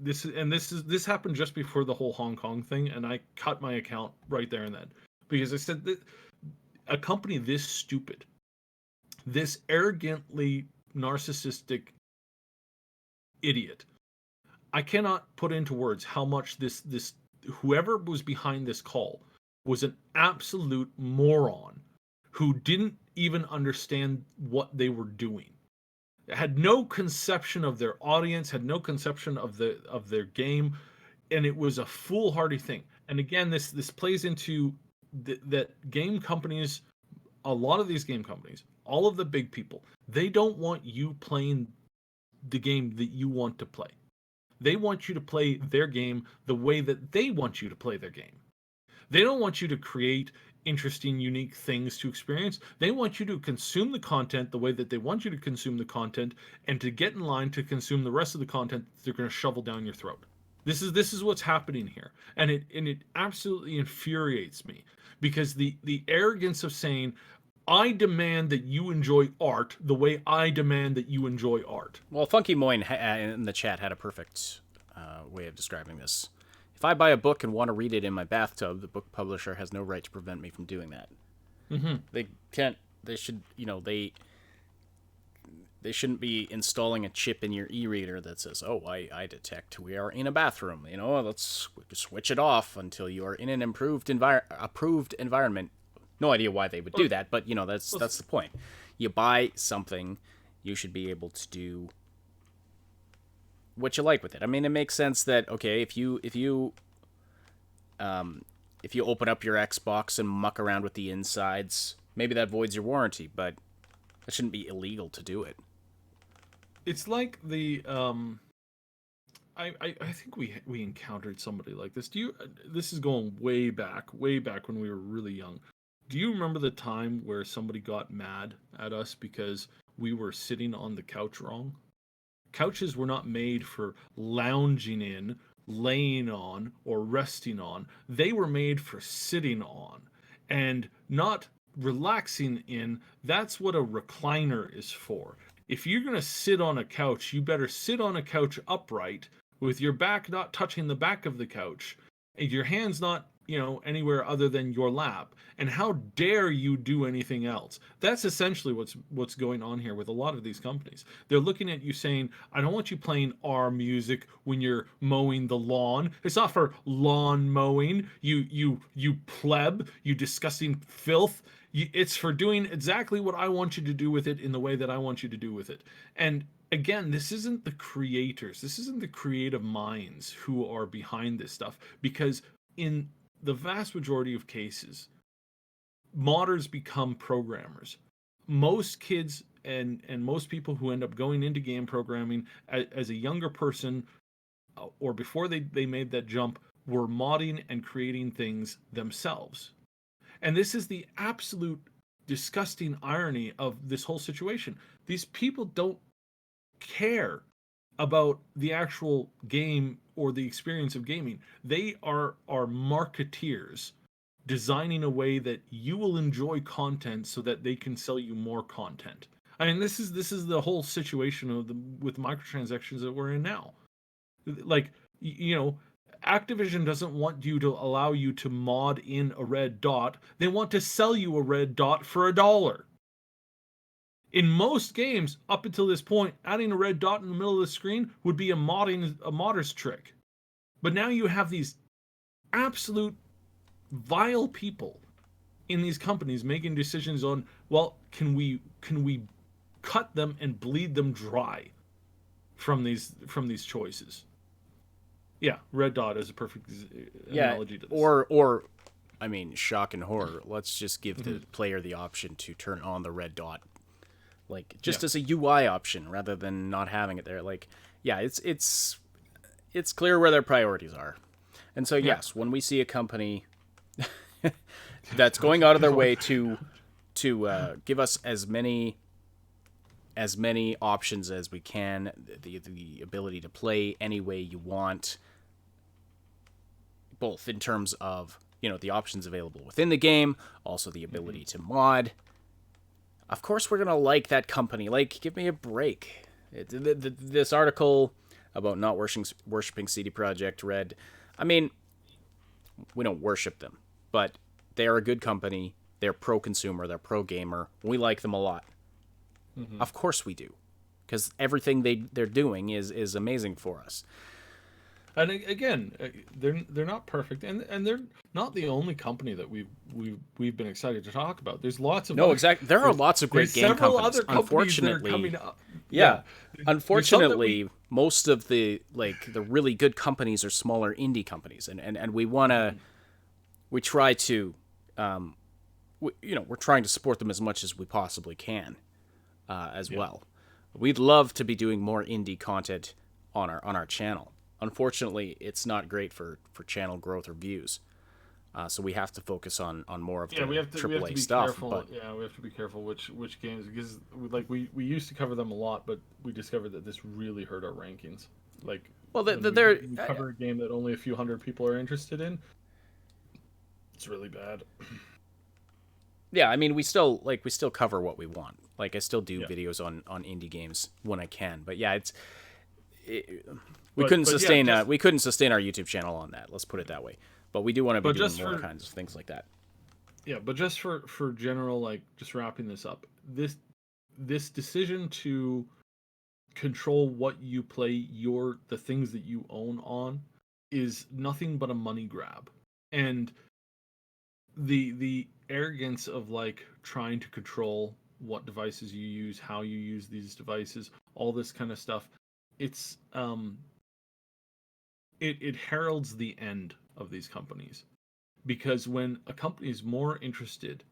This happened just before the whole Hong Kong thing, and I cut my account right there and then, because I said that a company this stupid, this arrogantly narcissistic idiot, I cannot put into words how much this whoever was behind this call was an absolute moron who didn't even understand what they were doing, had no conception of their audience, had no conception of their game, and it was a foolhardy thing. And again, this plays into that game companies, a lot of these game companies, all of the big people, they don't want you playing the game that you want to play. They want you to play their game the way that they want you to play their game. They don't want you to create interesting, unique things to experience. They want you to consume the content the way that they want you to consume the content, and to get in line to consume the rest of the content that they're going to shovel down your throat. This is what's happening here, and it absolutely infuriates me, because the arrogance of saying, I demand that you enjoy art the way I demand that you enjoy art. Well, Funky Moyne in the chat had a perfect way of describing this. If I buy a book and want to read it in my bathtub, the book publisher has no right to prevent me from doing that. Mm-hmm. They can't. They should. They shouldn't be installing a chip in your e-reader that says, "Oh, I detect we are in a bathroom. Let's switch it off until you are in an approved environment." No idea why they would do that, but that's the point. You buy something, you should be able to do what you like with it. I mean, it makes sense that, okay, if you open up your Xbox and muck around with the insides, maybe that voids your warranty, but it shouldn't be illegal to do it. It's like the I think we encountered somebody like this. This is going way back when we were really young. Do you remember the time where somebody got mad at us because we were sitting on the couch wrong? Couches were not made for lounging in, laying on, or resting on. They were made for sitting on, and not relaxing in. That's what a recliner is for. If you're going to sit on a couch, you better sit on a couch upright, with your back not touching the back of the couch, and your hands not anywhere other than your lap. And how dare you do anything else? That's essentially what's going on here with a lot of these companies. They're looking at you saying, I don't want you playing our music when you're mowing the lawn. It's not for lawn mowing, you pleb, you disgusting filth. It's for doing exactly what I want you to do with it in the way that I want you to do with it. And again, this isn't the creators, this isn't the creative minds who are behind this stuff, because in the vast majority of cases, modders become programmers. Most kids and most people who end up going into game programming as a younger person, or before they made that jump, were modding and creating things themselves. And this is the absolute disgusting irony of this whole situation. These people don't care about the actual game or the experience of gaming. They are marketeers designing a way that you will enjoy content so that they can sell you more content. I mean, this is the whole situation with microtransactions that we're in now. Like, Activision doesn't want you to allow you to mod in a red dot. They want to sell you a red dot for $1. In most games, up until this point, adding a red dot in the middle of the screen would be a modder's trick. But now you have these absolute vile people in these companies making decisions on, well, can we cut them and bleed them dry from these choices? Yeah, red dot is a perfect analogy to this. Or I mean, shock and horror. Let's just give the player the option to turn on the red dot. Like, just as a UI option rather than not having it there. Like, yeah, it's clear where their priorities are. And so, yes, when we see a company that's going out of their way to give us as many as many options as we can, the ability to play any way you want, both in terms of, the options available within the game, also the ability to mod. Of course, we're going to like that company. Like, give me a break. This article about not worshiping CD Projekt Red, I mean, we don't worship them, but they are a good company. They're pro-consumer. They're pro-gamer. We like them a lot. Of course we do, because everything they're doing is amazing for us. And again, they're not perfect, and they're not the only company that we've been excited to talk about. There's lots of exactly. There are lots of great game several companies. other companies Unfortunately, that are coming up. Unfortunately, most of the really good companies are smaller indie companies, and we try to, we're trying to support them as much as we possibly can, as well. We'd love to be doing more indie content on our channel. Unfortunately, it's not great for channel growth or views. So we have to focus on more of the AAA stuff. Careful. But we have to be careful which games, because we used to cover them a lot, but we discovered that this really hurt our rankings. We cover a game that only a few hundred people are interested in. It's really bad. Yeah, I mean, we still cover what we want. Like, I still do videos on indie games when I can. But yeah, we couldn't sustain our YouTube channel on that. Let's put it that way. But we do want to be doing more kinds of things like that. Yeah, but just for general, just wrapping this up, this decision to control what you play, the things that you own on, is nothing but a money grab. And the arrogance of trying to control what devices you use, how you use these devices, all this kind of stuff, it's it heralds the end of these companies. Because when a company is more interested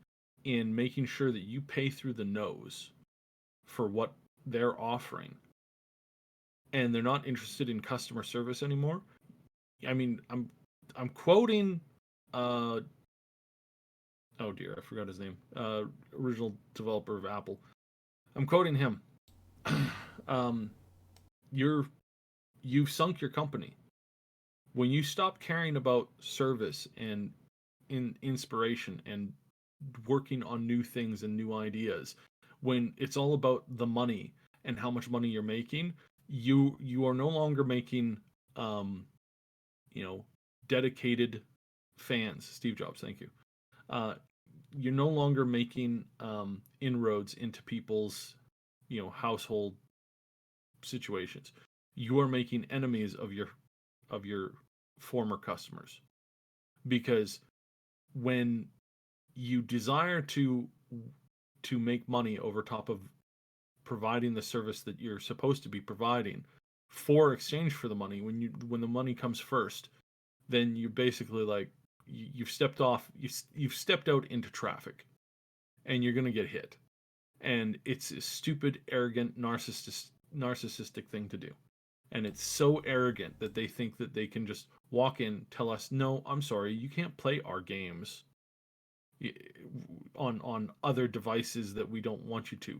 in making sure that you pay through the nose for what they're offering, and they're not interested in customer service anymore, I mean, I'm quoting oh dear, I forgot his name. Original developer of Apple. I'm quoting him. You've sunk your company. When you stop caring about service and inspiration and working on new things and new ideas, when it's all about the money and how much money you're making, you are no longer making dedicated fans. Steve Jobs, thank you. You're no longer making inroads into people's household situations. You are making enemies of your former customers, because when you desire to make money over top of providing the service that you're supposed to be providing for exchange for the money, when the money comes first, then you basically you've stepped out into traffic, and you're going to get hit. And it's a stupid, arrogant, narcissistic thing to do. And it's so arrogant that they think that they can just walk in, tell us, no, I'm sorry, you can't play our games on other devices that we don't want you to.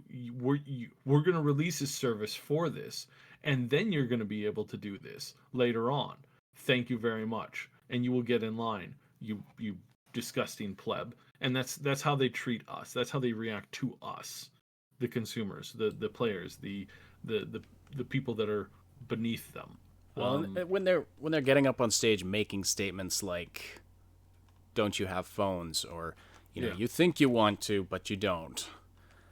We're going to release a service for this, and then you're going to be able to do this later on. Thank you very much. And you will get in line, you disgusting pleb. And that's how they treat us. That's how they react to us, the consumers, the players, the people that are beneath them. Well, when they're getting up on stage making statements like, "Don't you have phones?" or you think you want to, but you don't.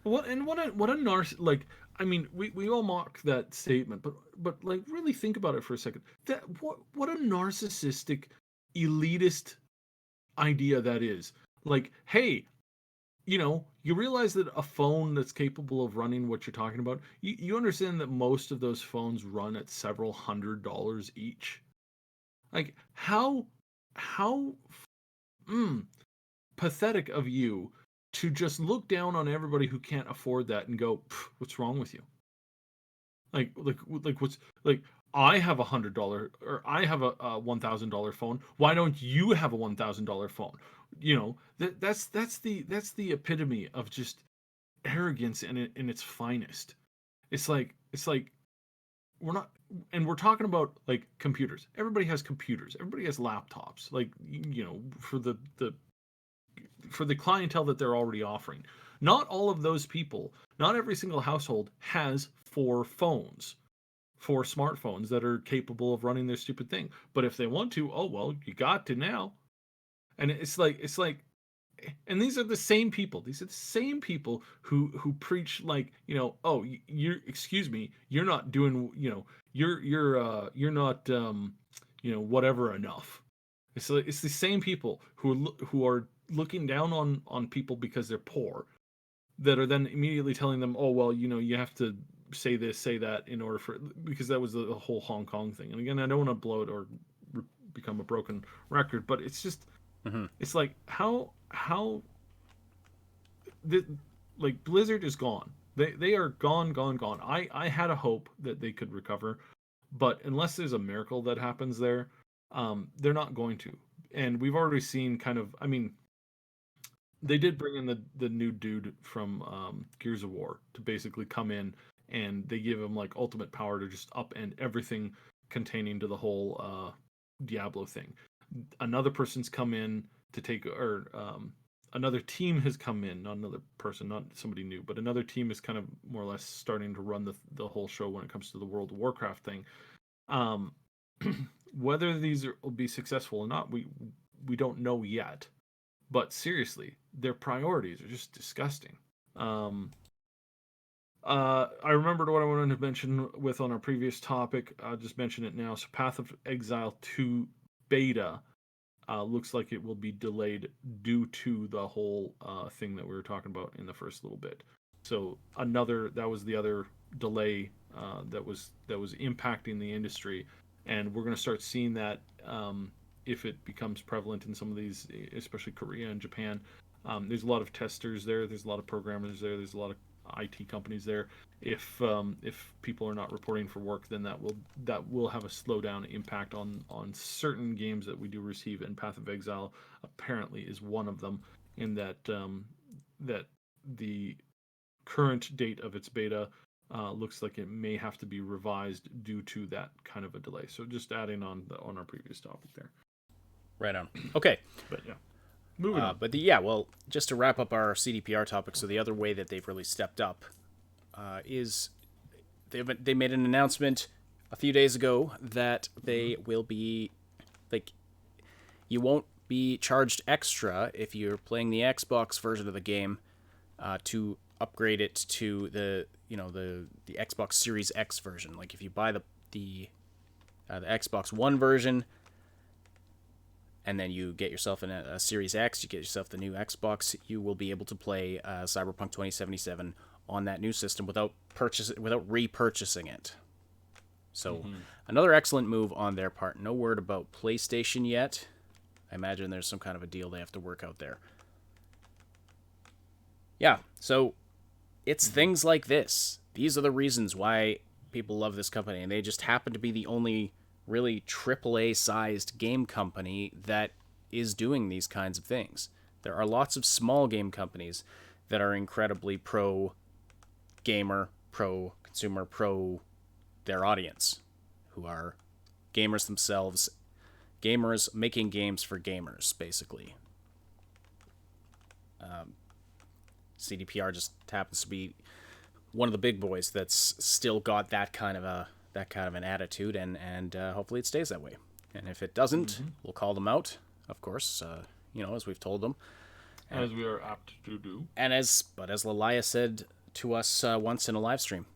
What a narcissist! I mean, we all mock that statement, but really think about it for a second. That what a narcissistic, elitist idea that is. Hey, you realize that a phone that's capable of running what you're talking about, you understand that most of those phones run at several $100s each. How pathetic of you to just look down on everybody who can't afford that and go, what's wrong with you? What's I have $100 or I have a $1,000 phone. Why don't you have a $1,000 phone? That's the epitome of just arrogance in its finest. It's like we're not, and we're talking about like computers. Everybody has computers. Everybody has laptops. Like, for the clientele that they're already offering. Not all of those people, not every single household has four smartphones that are capable of running their stupid thing. But if they want to, oh well, you got to now. And it's like and these are the same people. These are the same people who preach like, oh, you're, excuse me, you're not doing, you're not whatever enough. It's the same people who are looking down on people because they're poor, that are then immediately telling them, oh well, you have to say this, say that, in order for, because that was the whole Hong Kong thing. And again, I don't want to blow it or become a broken record, but it's just, it's like how the, like, Blizzard is gone. They are gone. I had a hope that they could recover, but unless there's a miracle that happens there, they're not going to. And we've already seen kind of, I mean, they did bring in the new dude from Gears of War to basically come in, and they give him like ultimate power to just upend everything containing to the whole Diablo thing. Another person's come in to take, or another team has come in, not another person, not somebody new, but another team is kind of more or less starting to run the whole show when it comes to the World of Warcraft thing. Whether these will be successful or not, we don't know yet. But seriously, their priorities are just disgusting. I remembered what I wanted to mention with on our previous topic. I'll just mention it now. So Path of Exile 2 beta looks like it will be delayed due to the whole thing that we were talking about in the first little bit. So that was the other delay that was impacting the industry, and we're going to start seeing that if it becomes prevalent in some of these, especially Korea and Japan. There's a lot of testers there. There's a lot of programmers there. There's a lot of IT companies there. If people are not reporting for work, then that will have a slowdown impact on certain games that we do receive. And Path of Exile apparently is one of them. In that that the current date of its beta looks like it may have to be revised due to that kind of a delay. So just adding on our previous topic there. Right on. Okay. But yeah. Moving on. But well, just to wrap up our CDPR topic, so the other way that they've really stepped up is they made an announcement a few days ago that they will be, like, you won't be charged extra if you're playing the Xbox version of the game to upgrade it to the Xbox Series X version. Like, if you buy the Xbox One version, and then you get yourself a Series X, you get yourself the new Xbox, you will be able to play Cyberpunk 2077 on that new system without repurchasing it. So another excellent move on their part. No word about PlayStation yet. I imagine there's some kind of a deal they have to work out there. Yeah, so it's things like this. These are the reasons why people love this company, and they just happen to be the only really AAA-sized game company that is doing these kinds of things. There are lots of small game companies that are incredibly pro-gamer, pro-consumer, pro-their audience, who are gamers themselves, gamers making games for gamers, basically. CDPR just happens to be one of the big boys that's still got that kind of an attitude, and hopefully it stays that way. And if it doesn't, we'll call them out, of course, as we've told them. As we are apt to do. But as Lalia said to us once in a live stream,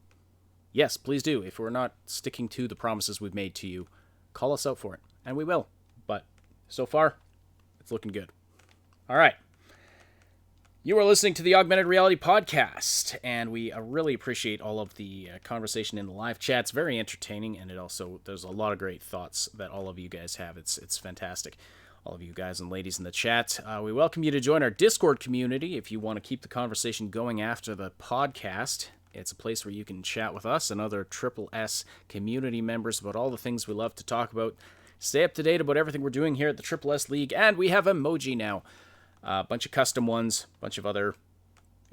yes, please do. If we're not sticking to the promises we've made to you, call us out for it, and we will. But so far, it's looking good. All right. You are listening to the Augmented Reality Podcast, and we really appreciate all of the conversation in the live chat. It's very entertaining, and there's a lot of great thoughts that all of you guys have. It's fantastic. All of you guys and ladies in the chat. We welcome you to join our Discord community if you want to keep the conversation going after the podcast. It's a place where you can chat with us and other Triple S community members about all the things we love to talk about. Stay up to date about everything we're doing here at the Triple S League, and we have emoji now. A bunch of custom ones, a bunch of other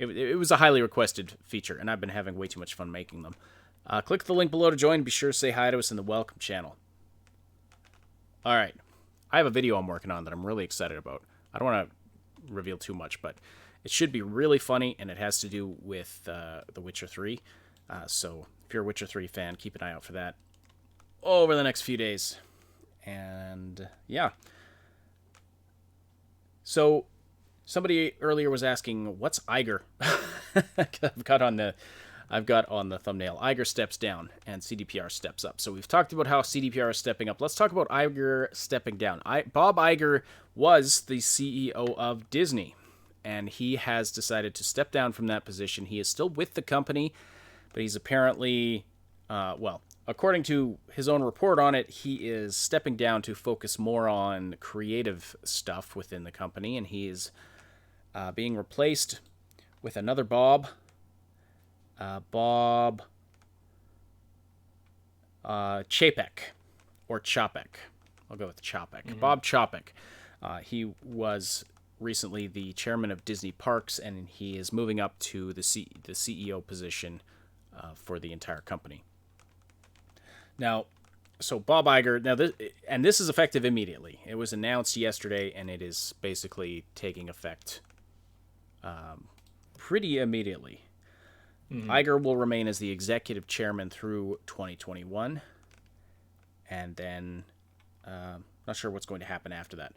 it was a highly requested feature, and I've been having way too much fun making them. Click the link below to join. Be sure to say hi to us in the welcome channel. All right. I have a video I'm working on that I'm really excited about. I don't want to reveal too much, but it should be really funny, and it has to do with The Witcher 3. So if you're a Witcher 3 fan, keep an eye out for that over the next few days. And yeah. So somebody earlier was asking, what's Iger? I've got on the thumbnail, Iger steps down and CDPR steps up. So we've talked about how CDPR is stepping up. Let's talk about Iger stepping down. Bob Iger was the CEO of Disney, and he has decided to step down from that position. He is still with the company, but he's apparently, according to his own report on it, he is stepping down to focus more on creative stuff within the company, and he is being replaced with another Bob. Bob Chapek, or Chapek. I'll go with Chapek. Mm-hmm. Bob Chapek. He was recently the chairman of Disney Parks, and he is moving up to the CEO position for the entire company. Now, so Bob Iger, this is effective immediately. It was announced yesterday, and it is basically taking effect pretty immediately. Mm-hmm. Iger will remain as the executive chairman through 2021, and then not sure what's going to happen after that.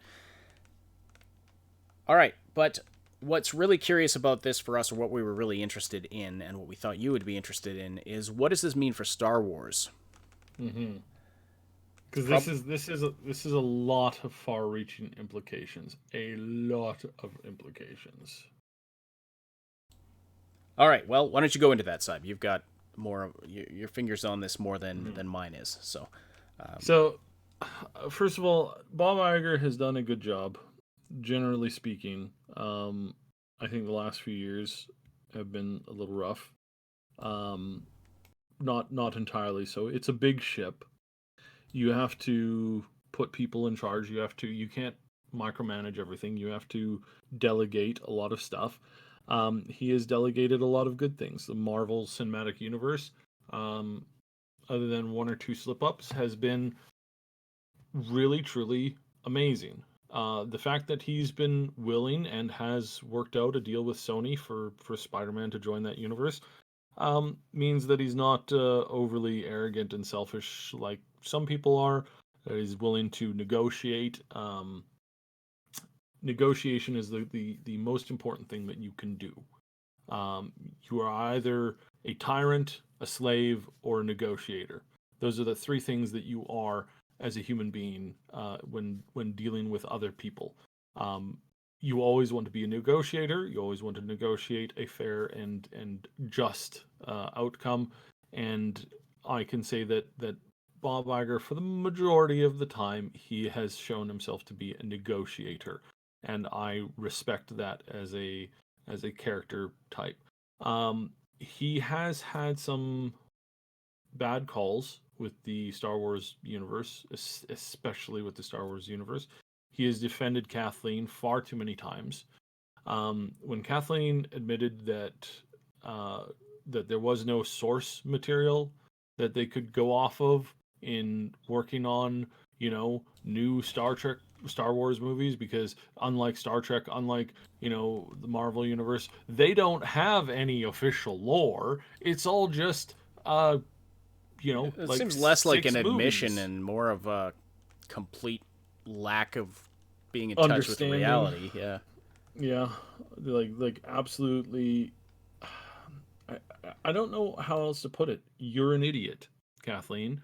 All right, but what's really curious about this for us, or what we were really interested in, and what we thought you would be interested in, is what does this mean for Star Wars? Mm-hmm. Because this is a lot of far-reaching implications. A lot of implications. All right, well, why don't you go into that side? You've got more, your fingers on this more than mine is. So, first of all, Bob Iger has done a good job, generally speaking. I think the last few years have been a little rough. Not entirely so. It's a big ship. You have to put people in charge. You can't micromanage everything. You have to delegate a lot of stuff. He has delegated a lot of good things. The Marvel Cinematic Universe, other than one or two slip-ups, has been really, truly amazing. The fact that he's been willing and has worked out a deal with Sony for Spider-Man to join that universe means that he's not overly arrogant and selfish like some people are. That he's willing to negotiate. Negotiation is the most important thing that you can do. You are either a tyrant, a slave, or a negotiator. Those are the three things that you are as a human being when dealing with other people. You always want to be a negotiator. You always want to negotiate a fair and just outcome. And I can say that Bob Iger, for the majority of the time, he has shown himself to be a negotiator. And I respect that as a character type. He has had some bad calls with the Star Wars universe, especially with the Star Wars universe. He has defended Kathleen far too many times. When Kathleen admitted that there was no source material that they could go off of in working on, new Star Wars movies, because unlike Star Trek, unlike, the Marvel Universe, they don't have any official lore. It's all just, it like seems less like an admission and more of a complete lack of being in touch with reality. Yeah, like absolutely. I don't know how else to put it. You're an idiot, Kathleen.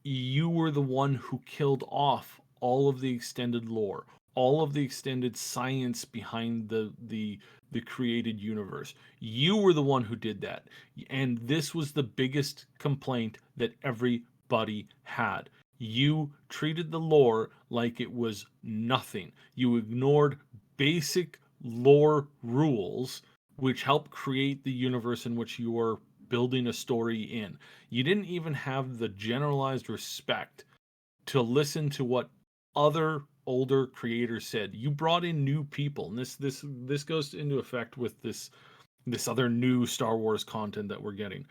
You were the one who killed off all of the extended lore, all of the extended science behind the created universe. You were the one who did that. And this was the biggest complaint that everybody had. You treated the lore like it was nothing. You ignored basic lore rules which help create the universe in which you are building a story in. You didn't even have the generalized respect to listen to what other older creators said. You brought in new people, and this goes into effect with this other new Star Wars content that we're getting.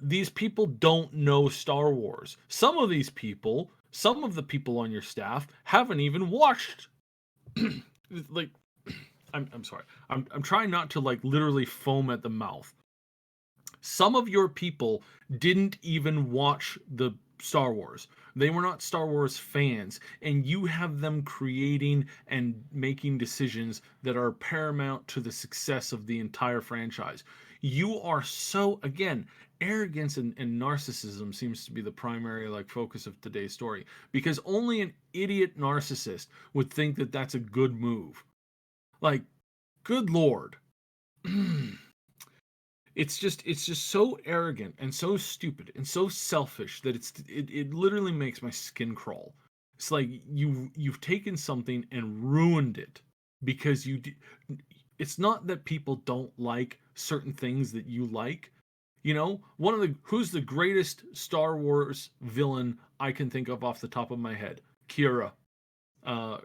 These people don't know Star Wars. Some of the people on your staff haven't even watched. Like, I'm sorry. I'm trying not to like literally foam at the mouth. Some of your people didn't even watch the Star Wars. They were not Star Wars fans, and you have them creating and making decisions that are paramount to the success of the entire franchise. You are so, again, arrogance and narcissism seems to be the primary like focus of today's story, because only an idiot narcissist would think that that's a good move. Like, good lord. It's just so arrogant and so stupid and so selfish that it literally makes my skin crawl. It's like you've taken something and ruined it because it's not that people don't like certain things that you like. You know, who's the greatest Star Wars villain I can think of off the top of my head? Kira. Uh,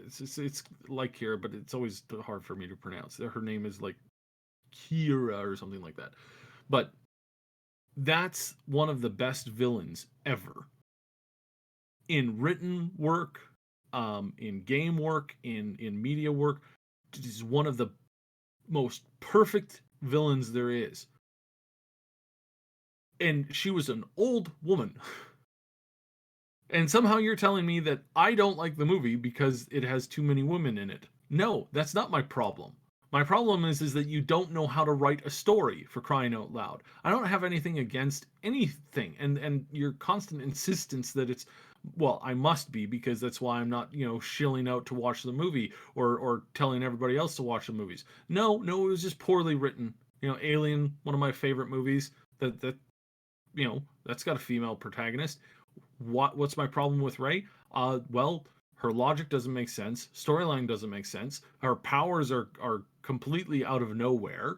it's like Kira, but it's always hard for me to pronounce. Her name is like Kira or something like that. But that's one of the best villains ever. In written work, in game work, in media work. It is one of the most perfect villains there is. And she was an old woman. And somehow you're telling me that I don't like the movie because it has too many women in it. No, that's not my problem. My problem is that you don't know how to write a story, for crying out loud. I don't have anything against anything, and your constant insistence that it's, well, I must be because that's why I'm not, shilling out to watch the movie or telling everybody else to watch the movies. No, it was just poorly written. Alien, one of my favorite movies, that's got a female protagonist. What's my problem with Rey? Well, her logic doesn't make sense. Storyline doesn't make sense. Her powers are completely out of nowhere.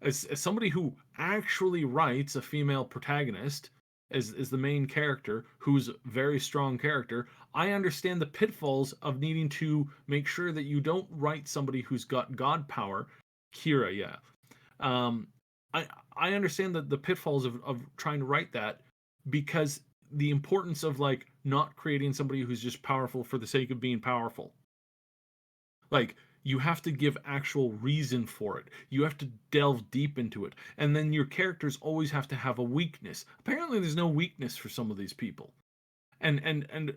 As somebody who actually writes a female protagonist as the main character, who's a very strong character, I understand the pitfalls of needing to make sure that you don't write somebody who's got god power. Kira, yeah. I understand the pitfalls of trying to write that, because the importance of like not creating somebody who's just powerful for the sake of being powerful. Like, you have to give actual reason for it. You have to delve deep into it. And then your characters always have to have a weakness. Apparently there's no weakness for some of these people. And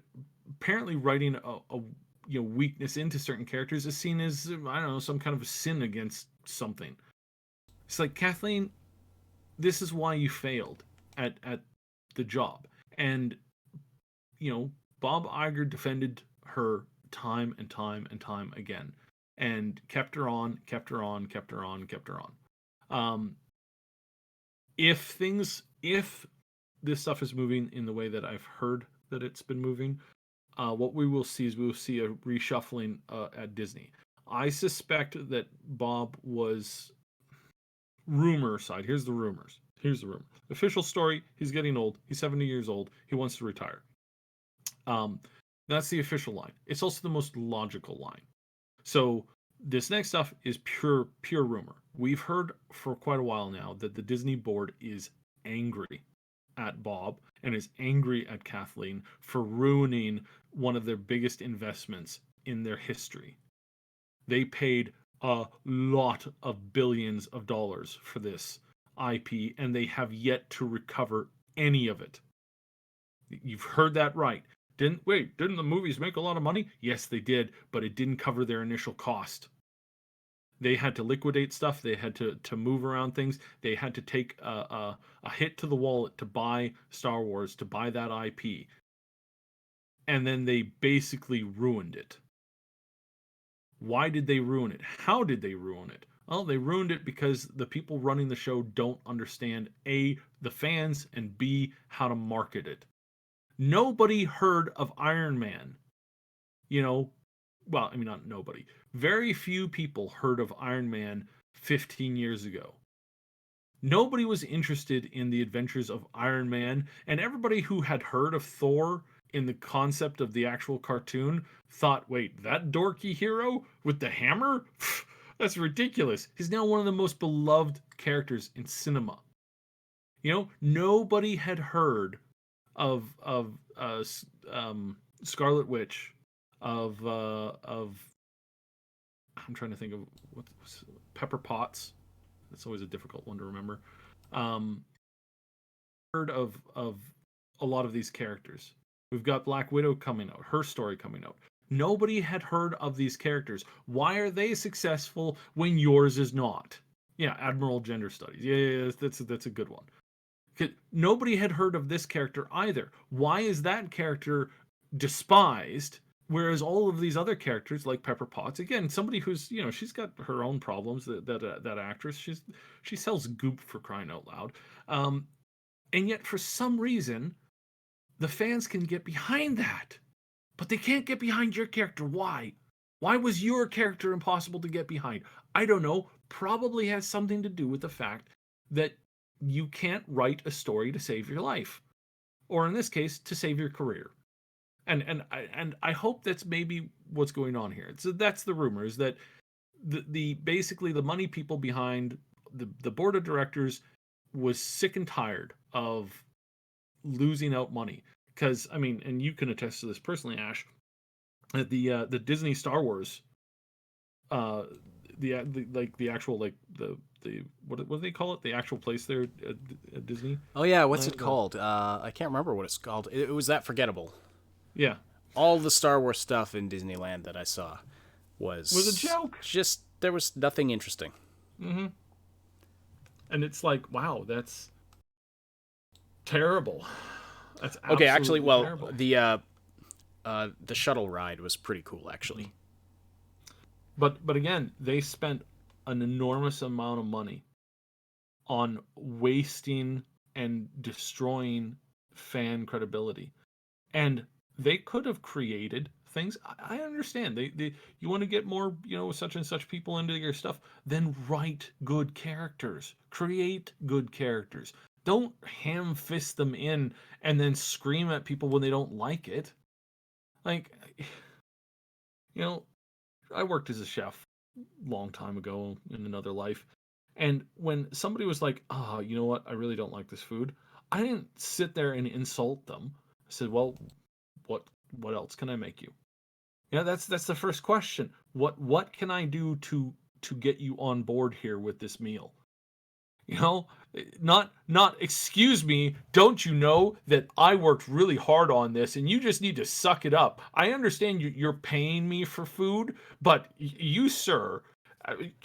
apparently writing a weakness into certain characters is seen as, I don't know, some kind of a sin against something. It's like, Kathleen, this is why you failed at the job. And, Bob Iger defended her time and time and time again, and kept her on. If this stuff is moving in the way that I've heard that it's been moving, what we will see a reshuffling at Disney. I suspect that Bob was rumor side. Here's the rumors. Official story, he's getting old. He's 70 years old. He wants to retire. That's the official line. It's also the most logical line. So this next stuff is pure rumor. We've heard for quite a while now that the Disney board is angry at Bob and is angry at Kathleen for ruining one of their biggest investments in their history. They paid a lot of billions of dollars for this IP, and they have yet to recover any of it. You've heard that right. Didn't the movies make a lot of money? Yes, they did, but it didn't cover their initial cost. They had to liquidate stuff. They had to move around things. They had to take a hit to the wallet to buy Star Wars, to buy that IP. And then they basically ruined it. Why did they ruin it? How did they ruin it? Well, they ruined it because the people running the show don't understand A, the fans, and B, how to market it. Nobody heard of Iron Man. Well, I mean, not nobody. Very few people heard of Iron Man 15 years ago. Nobody was interested in the adventures of Iron Man, and everybody who had heard of Thor in the concept of the actual cartoon thought, wait, that dorky hero with the hammer? That's ridiculous. He's now one of the most beloved characters in cinema. You know, nobody had heard of Scarlet Witch, of I'm trying to think of what's Pepper Potts. That's always a difficult one to remember. Heard of a lot of these characters. We've got Black Widow coming out, her story coming out. Nobody had heard of these characters. Why are they successful when yours is not? Yeah, Admiral Gender Studies. Yeah, that's a good one. Nobody had heard of this character either. Why is that character despised? Whereas all of these other characters, like Pepper Potts, again, somebody who's, you know, she's got her own problems. That actress, she sells goop, for crying out loud, and yet for some reason, the fans can get behind that, but they can't get behind your character. Why? Why was your character impossible to get behind? I don't know. Probably has something to do with the fact that you can't write a story to save your life, or in this case, to save your career. And I hope that's maybe what's going on here. So that's the rumor, is that the basically the money people behind the board of directors was sick and tired of losing out money. Because I mean, and you can attest to this personally, Ash, that the Disney Star Wars, the actual what do they call it? The actual place there at Disney. Oh yeah, what's it called? I can't remember what it's called. It was that forgettable. Yeah. All the Star Wars stuff in Disneyland that I saw was a joke. Just there was nothing interesting. Mm-hmm. And it's like, wow, that's terrible. That's okay. Actually, well, terrible. the shuttle ride was pretty cool, actually. But again, they spent an enormous amount of money on wasting and destroying fan credibility, and they could have created things. I understand you want to get more, you know, such and such people into your stuff, then write good characters, create good characters. Don't ham fist them in and then scream at people when they don't like it. Like, you know, I worked as a chef a long time ago in another life, and when somebody was like, "Oh, you know what? I really don't like this food," I didn't sit there and insult them. I said, "Well, what else can I make you?" Yeah, that's the first question. What can I do to get you on board here with this meal? You know, not excuse me, don't you know that I worked really hard on this and you just need to suck it up. I understand you're paying me for food, but you, sir,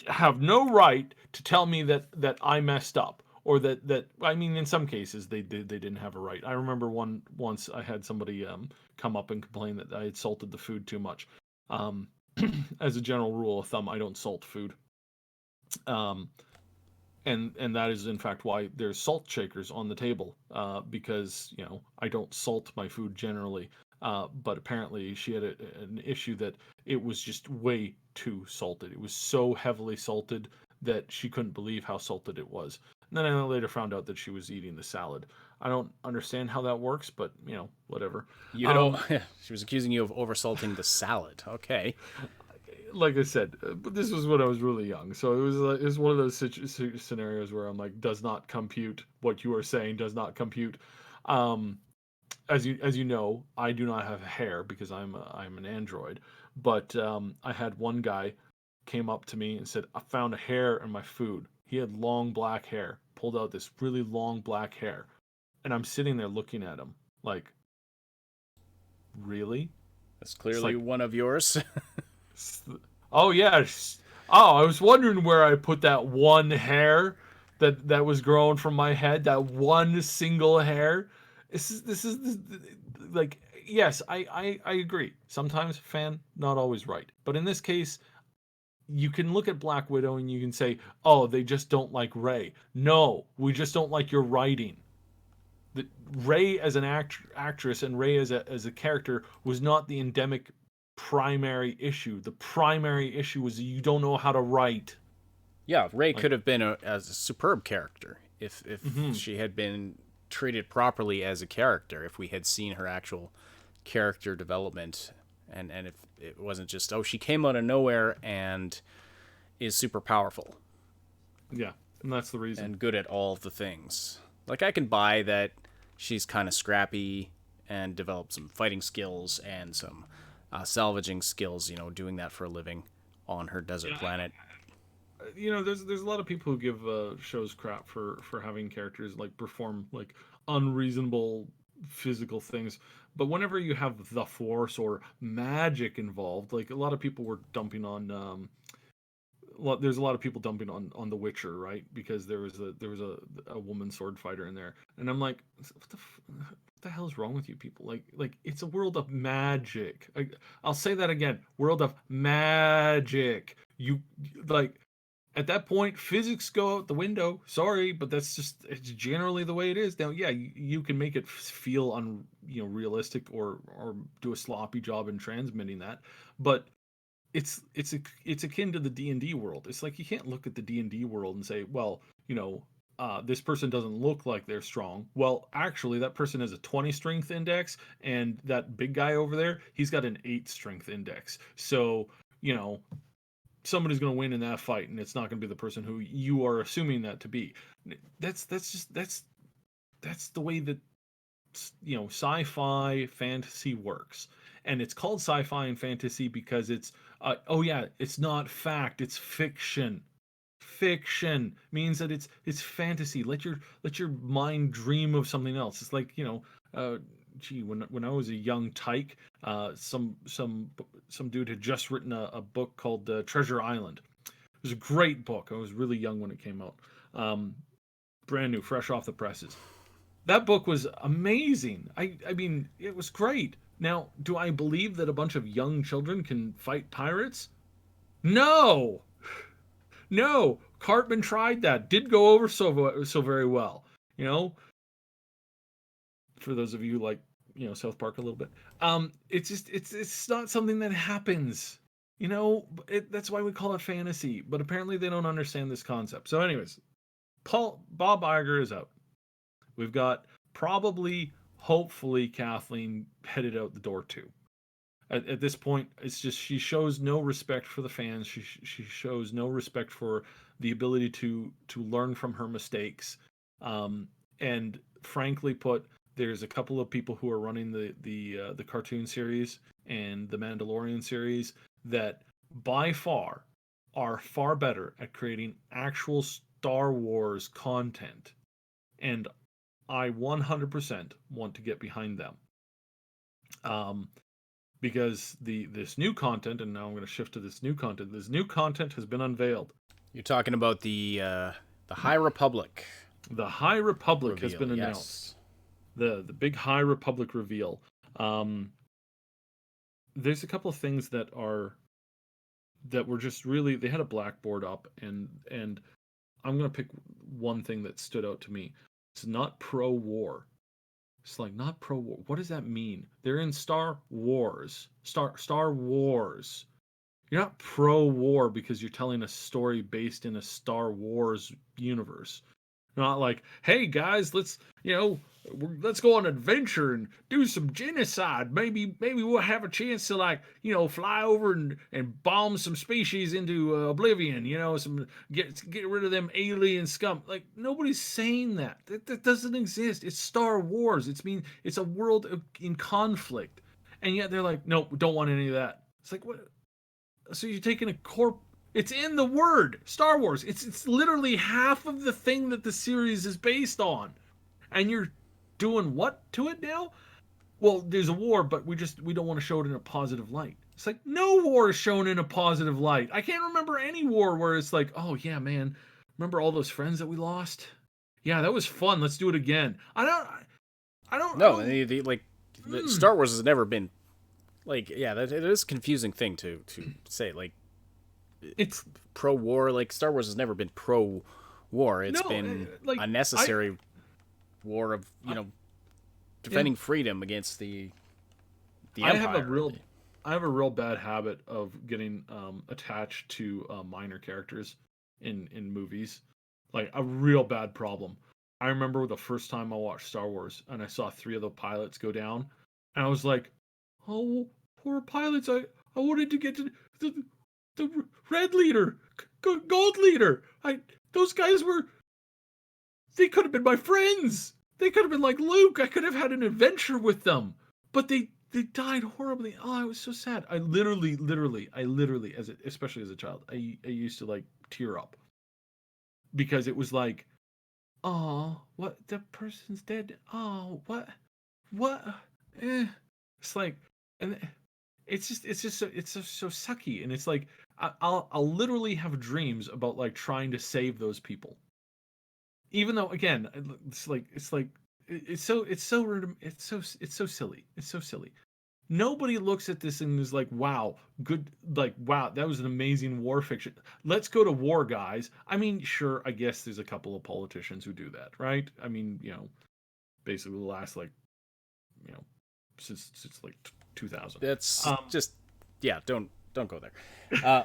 have no right to tell me that I messed up, or that I mean, in some cases they didn't have a right. I remember once I had somebody come up and complain that I had salted the food too much. As a general rule of thumb, I don't salt food. And that is in fact why there's salt shakers on the table, because, you know, I don't salt my food generally, but apparently she had an issue that it was just way too salted. It was so heavily salted that she couldn't believe how salted it was. And then I later found out that she was eating the salad. I don't understand how that works, but, you know, whatever. You know, she was accusing you of oversalting the salad. Okay. Like I said, but this was when I was really young, so it was one of those scenarios where I'm like, does not compute. What you are saying does not compute. As you know, I do not have hair because I'm an android. But I had one guy came up to me and said, "I found a hair in my food." He had long black hair, pulled out this really long black hair, and I'm sitting there looking at him like, really? That's clearly one of yours. Oh yeah. Oh, I was wondering where I put that one hair that was growing from my head. That one single hair. This is like, yes, I agree. Sometimes fan not always right, but in this case, you can look at Black Widow and you can say, "Oh, they just don't like Rey." No, we just don't like your writing. Rey as an actress and Rey as a character was not the endemic primary issue. The primary issue was you don't know how to write. Yeah, Rey could have been a superb character if she had been treated properly as a character, if we had seen her actual character development, and if it wasn't just, oh, she came out of nowhere and is super powerful Yeah, and that's the reason. and good at all the things. Like, I can buy that she's kind of scrappy and developed some fighting skills and some salvaging skills, doing that for a living on her desert planet. There's a lot of people who give shows crap for having characters like perform like unreasonable physical things, but whenever you have the Force or magic involved, like a lot of people were dumping on there's a lot of people dumping on The Witcher, right? Because there was a woman sword fighter in there, and I'm like, what the hell is wrong with you people? Like it's a world of magic. I'll say that again, world of magic. You like at that point physics go out the window. Sorry, but it's generally the way it is. Now, yeah, you can make it feel realistic or do a sloppy job in transmitting that, but it's akin to the D&D world. It's like you can't look at the D&D world and say, well, this person doesn't look like they're strong. Well, actually, that person has a 20 strength index, and that big guy over there, he's got an 8 strength index. So, somebody's going to win in that fight, and it's not going to be the person who you are assuming that to be. That's the way that sci-fi fantasy works. And it's called sci-fi and fantasy because it's it's not fact, it's fiction. Fiction means that it's fantasy. Let your mind dream of something else. It's like, when I was a young tyke, some dude had just written a book called Treasure Island. It was a great book. I was really young when it came out. Brand new, fresh off the presses. That book was amazing. I mean, it was great. Now, do I believe that a bunch of young children can fight pirates? No. No. Cartman tried that. Did go over so very well. For those of you like, South Park a little bit. It's not something that happens. That's why we call it fantasy. But apparently they don't understand this concept. So anyways, Bob Iger is out. We've got probably, hopefully, Kathleen headed out the door too. At this point, it's just she shows no respect for the fans. She shows no respect for the ability to learn from her mistakes. And frankly put, there's a couple of people who are running the cartoon series and the Mandalorian series that by far are far better at creating actual Star Wars content. And I 100% want to get behind them. Because this new content, and now I'm going to shift to this new content. This new content has been unveiled. You're talking about the High Republic. The High Republic reveal, has been announced. Yes. The big High Republic reveal. There's a couple of things that were just really, they had a blackboard up, and I'm going to pick one thing that stood out to me. It's not pro-war. It's like, not pro-war. What does that mean? They're in Star Wars. Star Wars. You're not pro-war because you're telling a story based in a Star Wars universe. Not like, hey guys, let's go on an adventure and do some genocide. Maybe we'll have a chance to fly over and bomb some species into oblivion. Get rid of them alien scum. Like, nobody's saying that. That doesn't exist. It's Star Wars. It's a world in conflict, and yet they're like, nope, we don't want any of that. It's like, what? So you're taking it's in the word Star Wars. It's literally half of the thing that the series is based on. And you're doing what to it now? Well, there's a war, but we don't want to show it in a positive light. It's like, no war is shown in a positive light. I can't remember any war where it's like, oh yeah, man, remember all those friends that we lost? Yeah, that was fun. Let's do it again. I don't No, the Star Wars has never been like, yeah, it is a confusing thing to say. Like, it's pro-war. Like, Star Wars has never been pro-war. It's been a necessary war of defending freedom against the Empire. I have a real bad habit of getting attached to minor characters in movies, like a real bad problem. I remember the first time I watched Star Wars and I saw 3 of the pilots go down, and I was like, oh, poor pilots. I wanted to get to the red leader, gold leader. Those guys were, they could have been my friends. They could have been like Luke. I could have had an adventure with them. But they died horribly. Oh, I was so sad. I literally, especially as a child, I used to like tear up because it was like, oh, what, the person's dead. Oh, what? Eh. It's like, and it's just so sucky, and it's like I'll literally have dreams about like trying to save those people, even though again it's so silly. It's so silly. Nobody looks at this and is like, wow, good, like, wow, that was an amazing war fiction. Let's go to war, guys. I mean, sure, I guess there's a couple of politicians who do that, right? I mean, basically the last like, you know, since like 2000. That's just, yeah, don't go there. Uh,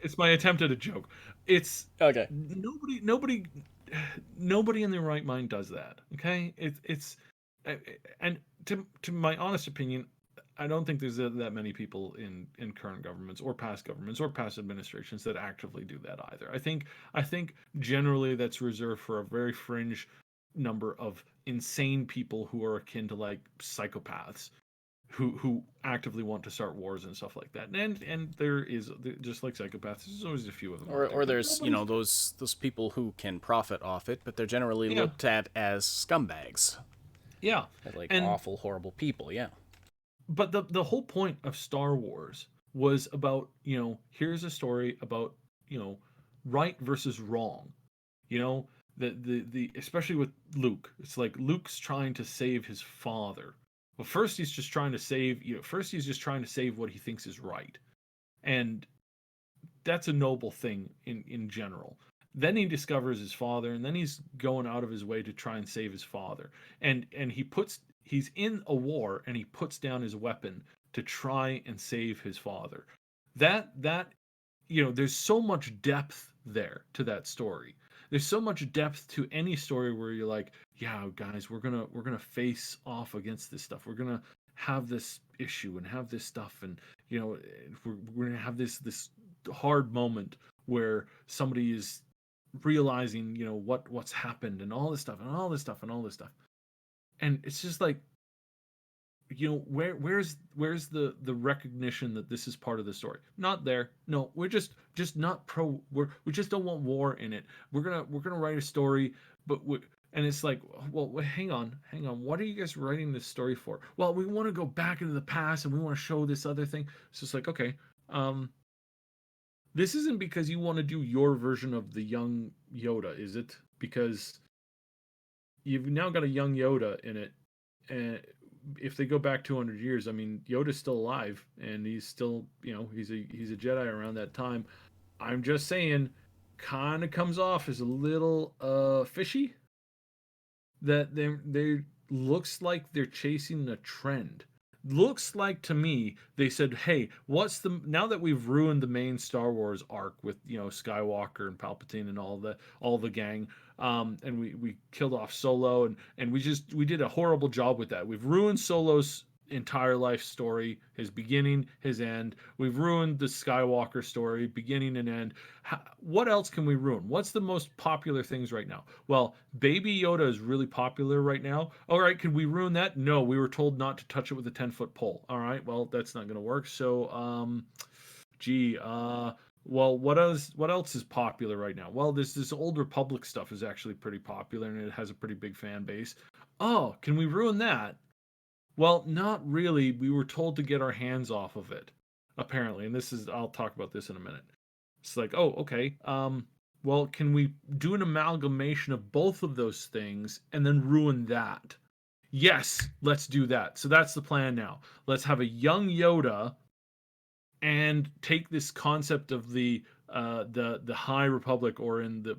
It's my attempt at a joke. It's okay. nobody in their right mind does that. Okay, it's and to my honest opinion, I don't think there's that many people in current governments or past administrations that actively do that either. I think generally that's reserved for a very fringe number of insane people who are akin to like psychopaths who actively want to start wars and stuff like that. And there is, just like psychopaths, there's always a few of them. Or there's those people who can profit off it, but they're generally looked at as scumbags. Yeah, Like awful, horrible people. Yeah. But the whole point of Star Wars was about, here's a story about, right versus wrong. The especially with Luke, it's like Luke's trying to save his father. Well, first he's just trying to save, what he thinks is right. And that's a noble thing in general. Then he discovers his father, and then he's going out of his way to try and save his father. And he's in a war, and he puts down his weapon to try and save his father. That there's so much depth there to that story. There's so much depth to any story where you're like, yeah, guys, we're gonna face off against this stuff. We're gonna have this issue and have this stuff, and we're gonna have this hard moment where somebody is realizing, what's happened and all this stuff and all this stuff and all this stuff. And it's just like, where's the recognition that this is part of the story? Not there. No, we're just not pro. We just don't want war in it. We're gonna write a story, and it's like, well, hang on. What are you guys writing this story for? Well, we want to go back into the past and we want to show this other thing. It's just like, okay, this isn't because you want to do your version of the young Yoda, is it? Because you've now got a young Yoda in it, and if they go back 200 years, I mean, Yoda's still alive, and he's still, he's a Jedi around that time. I'm just saying, kind of comes off as a little fishy. That they looks like they're chasing a trend. Looks like to me they said, hey, now that we've ruined the main Star Wars arc with Skywalker and Palpatine and all the gang, and we killed off Solo, and we did a horrible job with that. We've ruined Solo's entire life story, his beginning, his end. We've ruined the Skywalker story, beginning and end. What else can we ruin? What's the most popular things right now? Well, Baby Yoda is really popular right now. All right, could we ruin that? No, we were told not to touch it with a 10-foot pole. All right, well, that's not going to work. So, well, what else is popular right now? Well, this Old Republic stuff is actually pretty popular, and it has a pretty big fan base. Oh, can we ruin that? Well, not really. We were told to get our hands off of it, apparently. And I'll talk about this in a minute. It's like, oh, okay. Well, can we do an amalgamation of both of those things and then ruin that? Yes, let's do that. So that's the plan now. Let's have a young Yoda and take this concept of the High Republic, or in the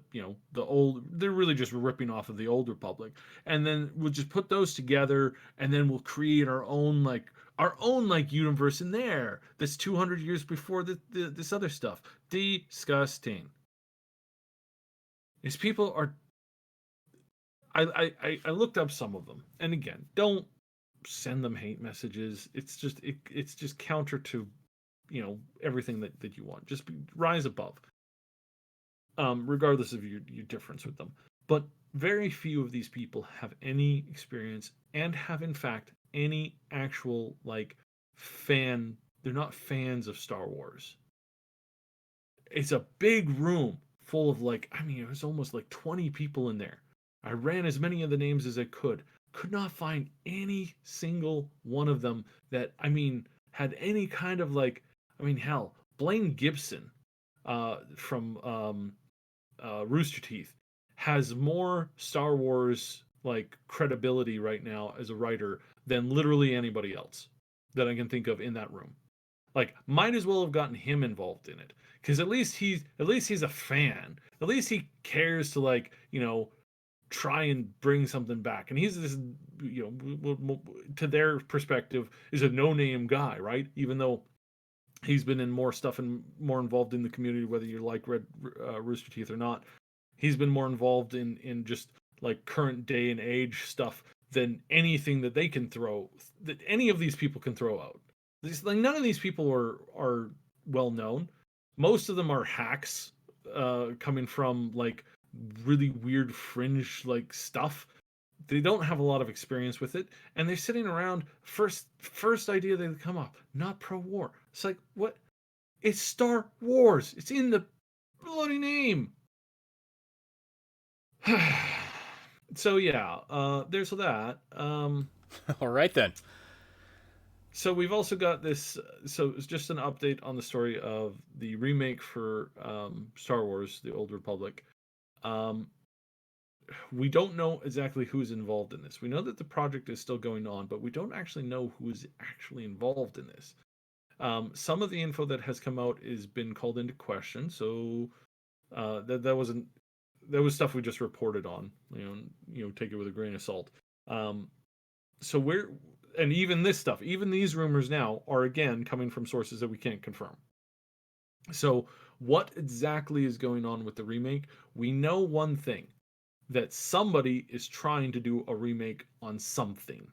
old, they're really just ripping off of the Old Republic, and then we'll just put those together, and then we'll create our own universe in there that's 200 years before this other stuff. Disgusting. These people are. I looked up some of them, and again, don't send them hate messages. It's just counter to, everything that you want. Just rise above, regardless of your difference with them. But very few of these people have any experience and have, in fact, any actual like fan. They're not fans of Star Wars. It's a big room full of it was almost like 20 people in there. I ran as many of the names as I could not find any single one of them that, had any kind of hell, Blaine Gibson from Rooster Teeth has more Star Wars credibility right now as a writer than literally anybody else that I can think of in that room. Might as well have gotten him involved in it, because at least he's a fan. At least he cares to try and bring something back. And he's this, to their perspective, is a no-name guy, right? Even though he's been in more stuff and more involved in the community, whether you like Red Rooster Teeth or not. He's been more involved in just current day and age stuff than anything that they can throw, that any of these people can throw out. None of these people are well known. Most of them are hacks, coming from really weird fringe stuff. They don't have a lot of experience with it, and they're sitting around. First idea they come up, not pro war. It's like, what? It's Star Wars. It's in the bloody name. So yeah, there's that. All right then. So we've also got this. So it's just an update on the story of the remake for Star Wars: The Old Republic. We don't know exactly who's involved in this. We know that the project is still going on, but we don't actually know who is actually involved in this. Some of the info that has come out has been called into question. So that was stuff we just reported on. Take it with a grain of salt. So and even this stuff, even these rumors now are again coming from sources that we can't confirm. So what exactly is going on with the remake? We know one thing, that somebody is trying to do a remake on something.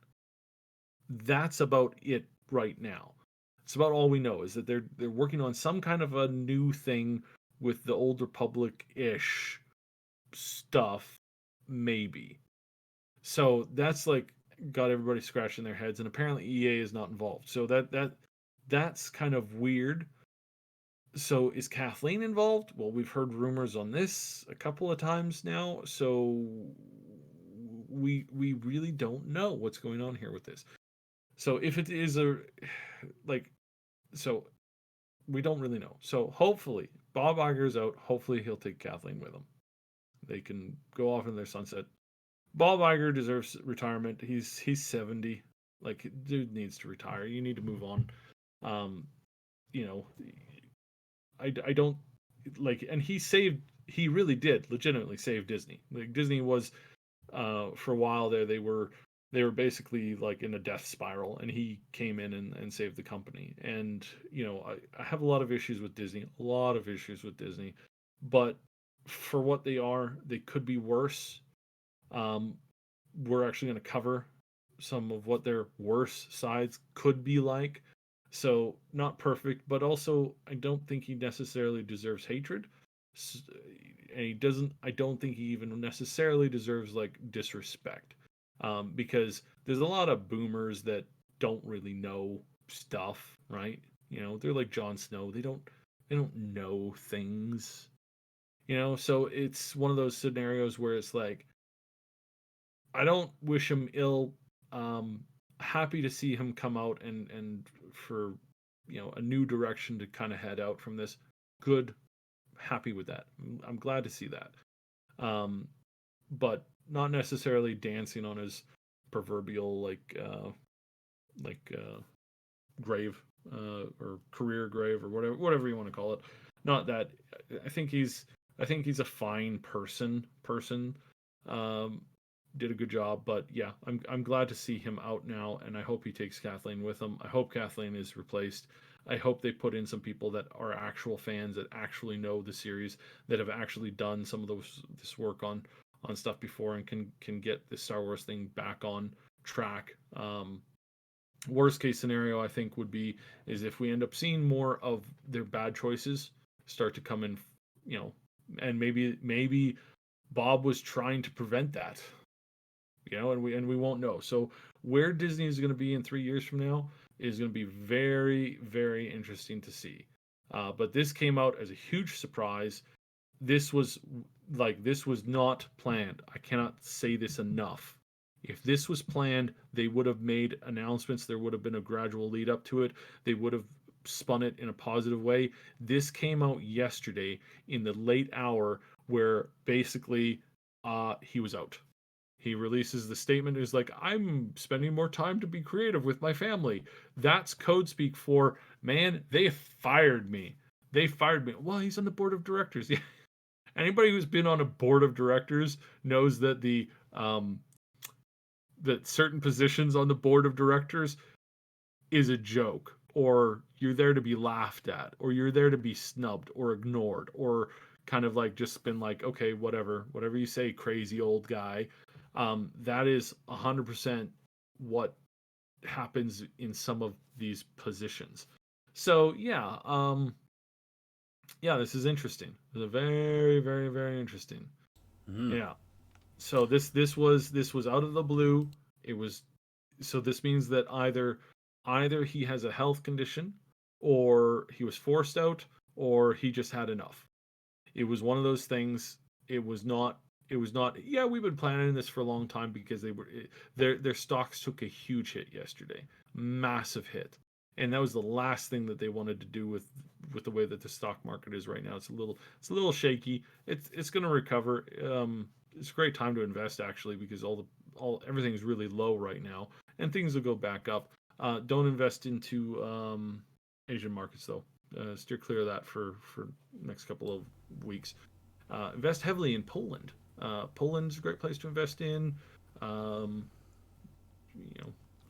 That's about it right now. It's about all we know, is that they're working on some kind of a new thing with the Old Republic-ish stuff, maybe. So that's got everybody scratching their heads, and apparently EA is not involved. So that's kind of weird. So is Kathleen involved? Well, we've heard rumors on this a couple of times now, so we really don't know what's going on here with this. So if it is so we don't really know. So hopefully Bob Iger's out. Hopefully he'll take Kathleen with him. They can go off in their sunset. Bob Iger deserves retirement. He's 70. Dude needs to retire. You need to move on. I don't and he really did legitimately save Disney. Disney was, for a while there, they were basically in a death spiral, and he came in and saved the company. And I have a lot of issues with Disney, but for what they are, they could be worse. We're actually going to cover some of what their worse sides could be like. So not perfect, but also I don't think he necessarily deserves hatred. And he doesn't. I don't think he even necessarily deserves disrespect, because there's a lot of boomers that don't really know stuff, right? They're like Jon Snow. They don't know things. So it's one of those scenarios where it's I don't wish him ill. Happy to see him come out and for a new direction to kind of head out from this. Good, happy with that. I'm glad to see that. But not necessarily dancing on his proverbial grave, or career grave, or whatever you want to call it. Not that. I think he's a fine person. Did a good job, but yeah, I'm glad to see him out now, and I hope he takes Kathleen with him. I hope Kathleen is replaced. I hope they put in some people that are actual fans, that actually know the series, that have actually done some of this work on stuff before, and can get the Star Wars thing back on track. Worst case scenario, I think, would be is if we end up seeing more of their bad choices start to come in, and maybe Bob was trying to prevent that, and we won't know. So where Disney is going to be in 3 years from now is going to be very, very interesting to see. But this came out as a huge surprise. This was not planned. I cannot say this enough. If this was planned, they would have made announcements. There would have been a gradual lead up to it. They would have spun it in a positive way. This came out yesterday in the late hour where basically he was out. He releases the statement. Is like, I'm spending more time to be creative with my family. That's code speak for, man, they fired me. They fired me. Well, he's on the board of directors. Yeah. Anybody who's been on a board of directors knows that that certain positions on the board of directors is a joke, or you're there to be laughed at, or you're there to be snubbed or ignored, or kind of like just been like, okay, whatever you say, crazy old guy. That is 100% what happens in some of these positions. So yeah, this is interesting. It's a very, very, very interesting. Mm-hmm. Yeah. So this was out of the blue. So this means that either he has a health condition, or he was forced out, or he just had enough. It was one of those things. It was not. Yeah, we've been planning this for a long time, because their stocks took a huge hit yesterday, massive hit, and that was the last thing that they wanted to do with the way that the stock market is right now. It's a little shaky. It's going to recover. It's a great time to invest, actually, because everything's really low right now, and things will go back up. Don't invest into Asian markets, though. Steer clear of that for next couple of weeks. Invest heavily in Poland. Poland's a great place to invest in.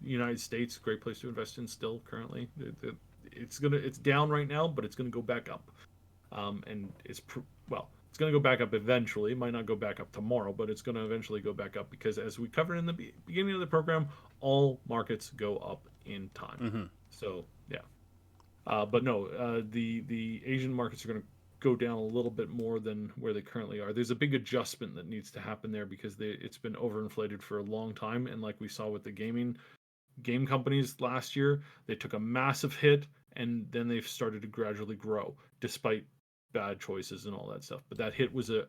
United States, great place to invest in still currently. It's down right now, but it's gonna go back up. And it's going to go back up eventually. It might not go back up tomorrow, but it's going to eventually go back up, because as we covered in the beginning of the program, all markets go up in time. Mm-hmm. So yeah, but no, the Asian markets are going to go down a little bit more than where they currently are. There's a big adjustment that needs to happen there, because it's been overinflated for a long time, and like we saw with the game companies last year, they took a massive hit, and then they've started to gradually grow despite bad choices and all that stuff. But that hit was a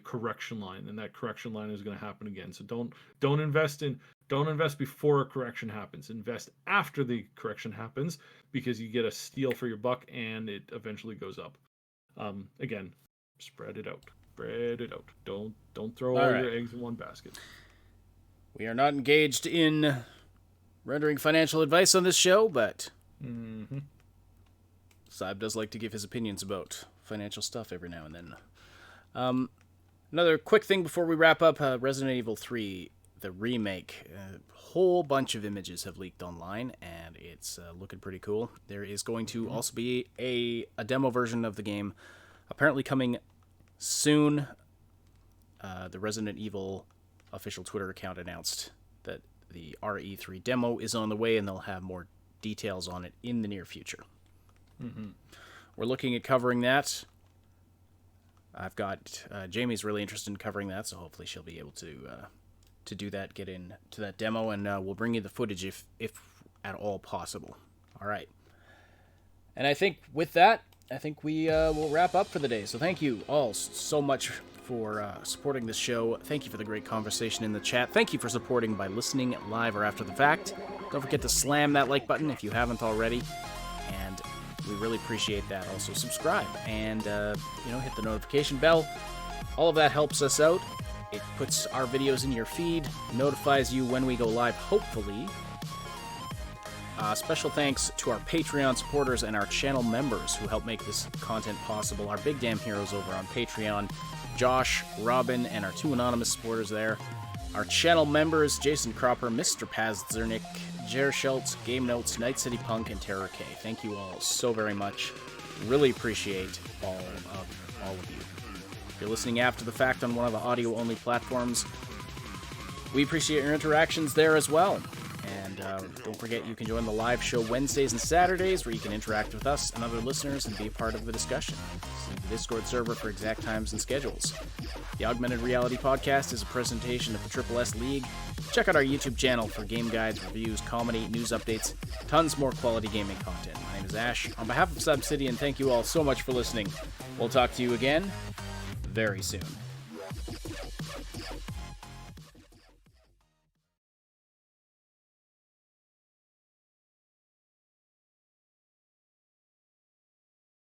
correction line, and that correction line is going to happen again. So don't invest before a correction happens. Invest after the correction happens, because you get a steal for your buck, and it eventually goes up. Again, spread it out. Don't throw all your eggs in one basket. We are not engaged in rendering financial advice on this show, but Saib does like to give his opinions about financial stuff every now and then. Another quick thing before we wrap up, Resident Evil 3, the remake. A whole bunch of images have leaked online, and it's looking pretty cool. There is going to also be a demo version of the game apparently coming soon. The Resident Evil official Twitter account announced that the RE3 demo is on the way, and they'll have more details on it in the near future. Mm-hmm. We're looking at covering that. I've got Jamie's really interested in covering that, so hopefully she'll be able to do that, get into that demo, and we'll bring you the footage if at all possible. All right. And I think with that, we will wrap up for the day. So thank you all so much for supporting this show. Thank you for the great conversation in the chat. Thank you for supporting by listening live or after the fact. Don't forget to slam that like button if you haven't already. And we really appreciate that. Also, subscribe and hit the notification bell. All of that helps us out. It puts our videos in your feed, notifies you when we go live, hopefully. Special thanks to our Patreon supporters and our channel members who help make this content possible. Our big damn heroes over on Patreon, Josh, Robin, and our 2 anonymous supporters there. Our channel members, Jason Cropper, Mr. Pazernik, Jer Schultz, Game Notes, Night City Punk, and Terror K. Thank you all so very much. Really appreciate all of you. If you're listening after the fact on one of the audio-only platforms, we appreciate your interactions there as well. And And don't forget, you can join the live show Wednesdays and Saturdays, where you can interact with us and other listeners and be a part of the discussion. See the Discord server for exact times and schedules. The Augmented Reality Podcast is a presentation of the Triple S League. Check out our YouTube channel for game guides, reviews, comedy, news updates, tons more quality gaming content. My name is Ash. On behalf of Subsidian, thank you all so much for listening. We'll talk to you again very soon.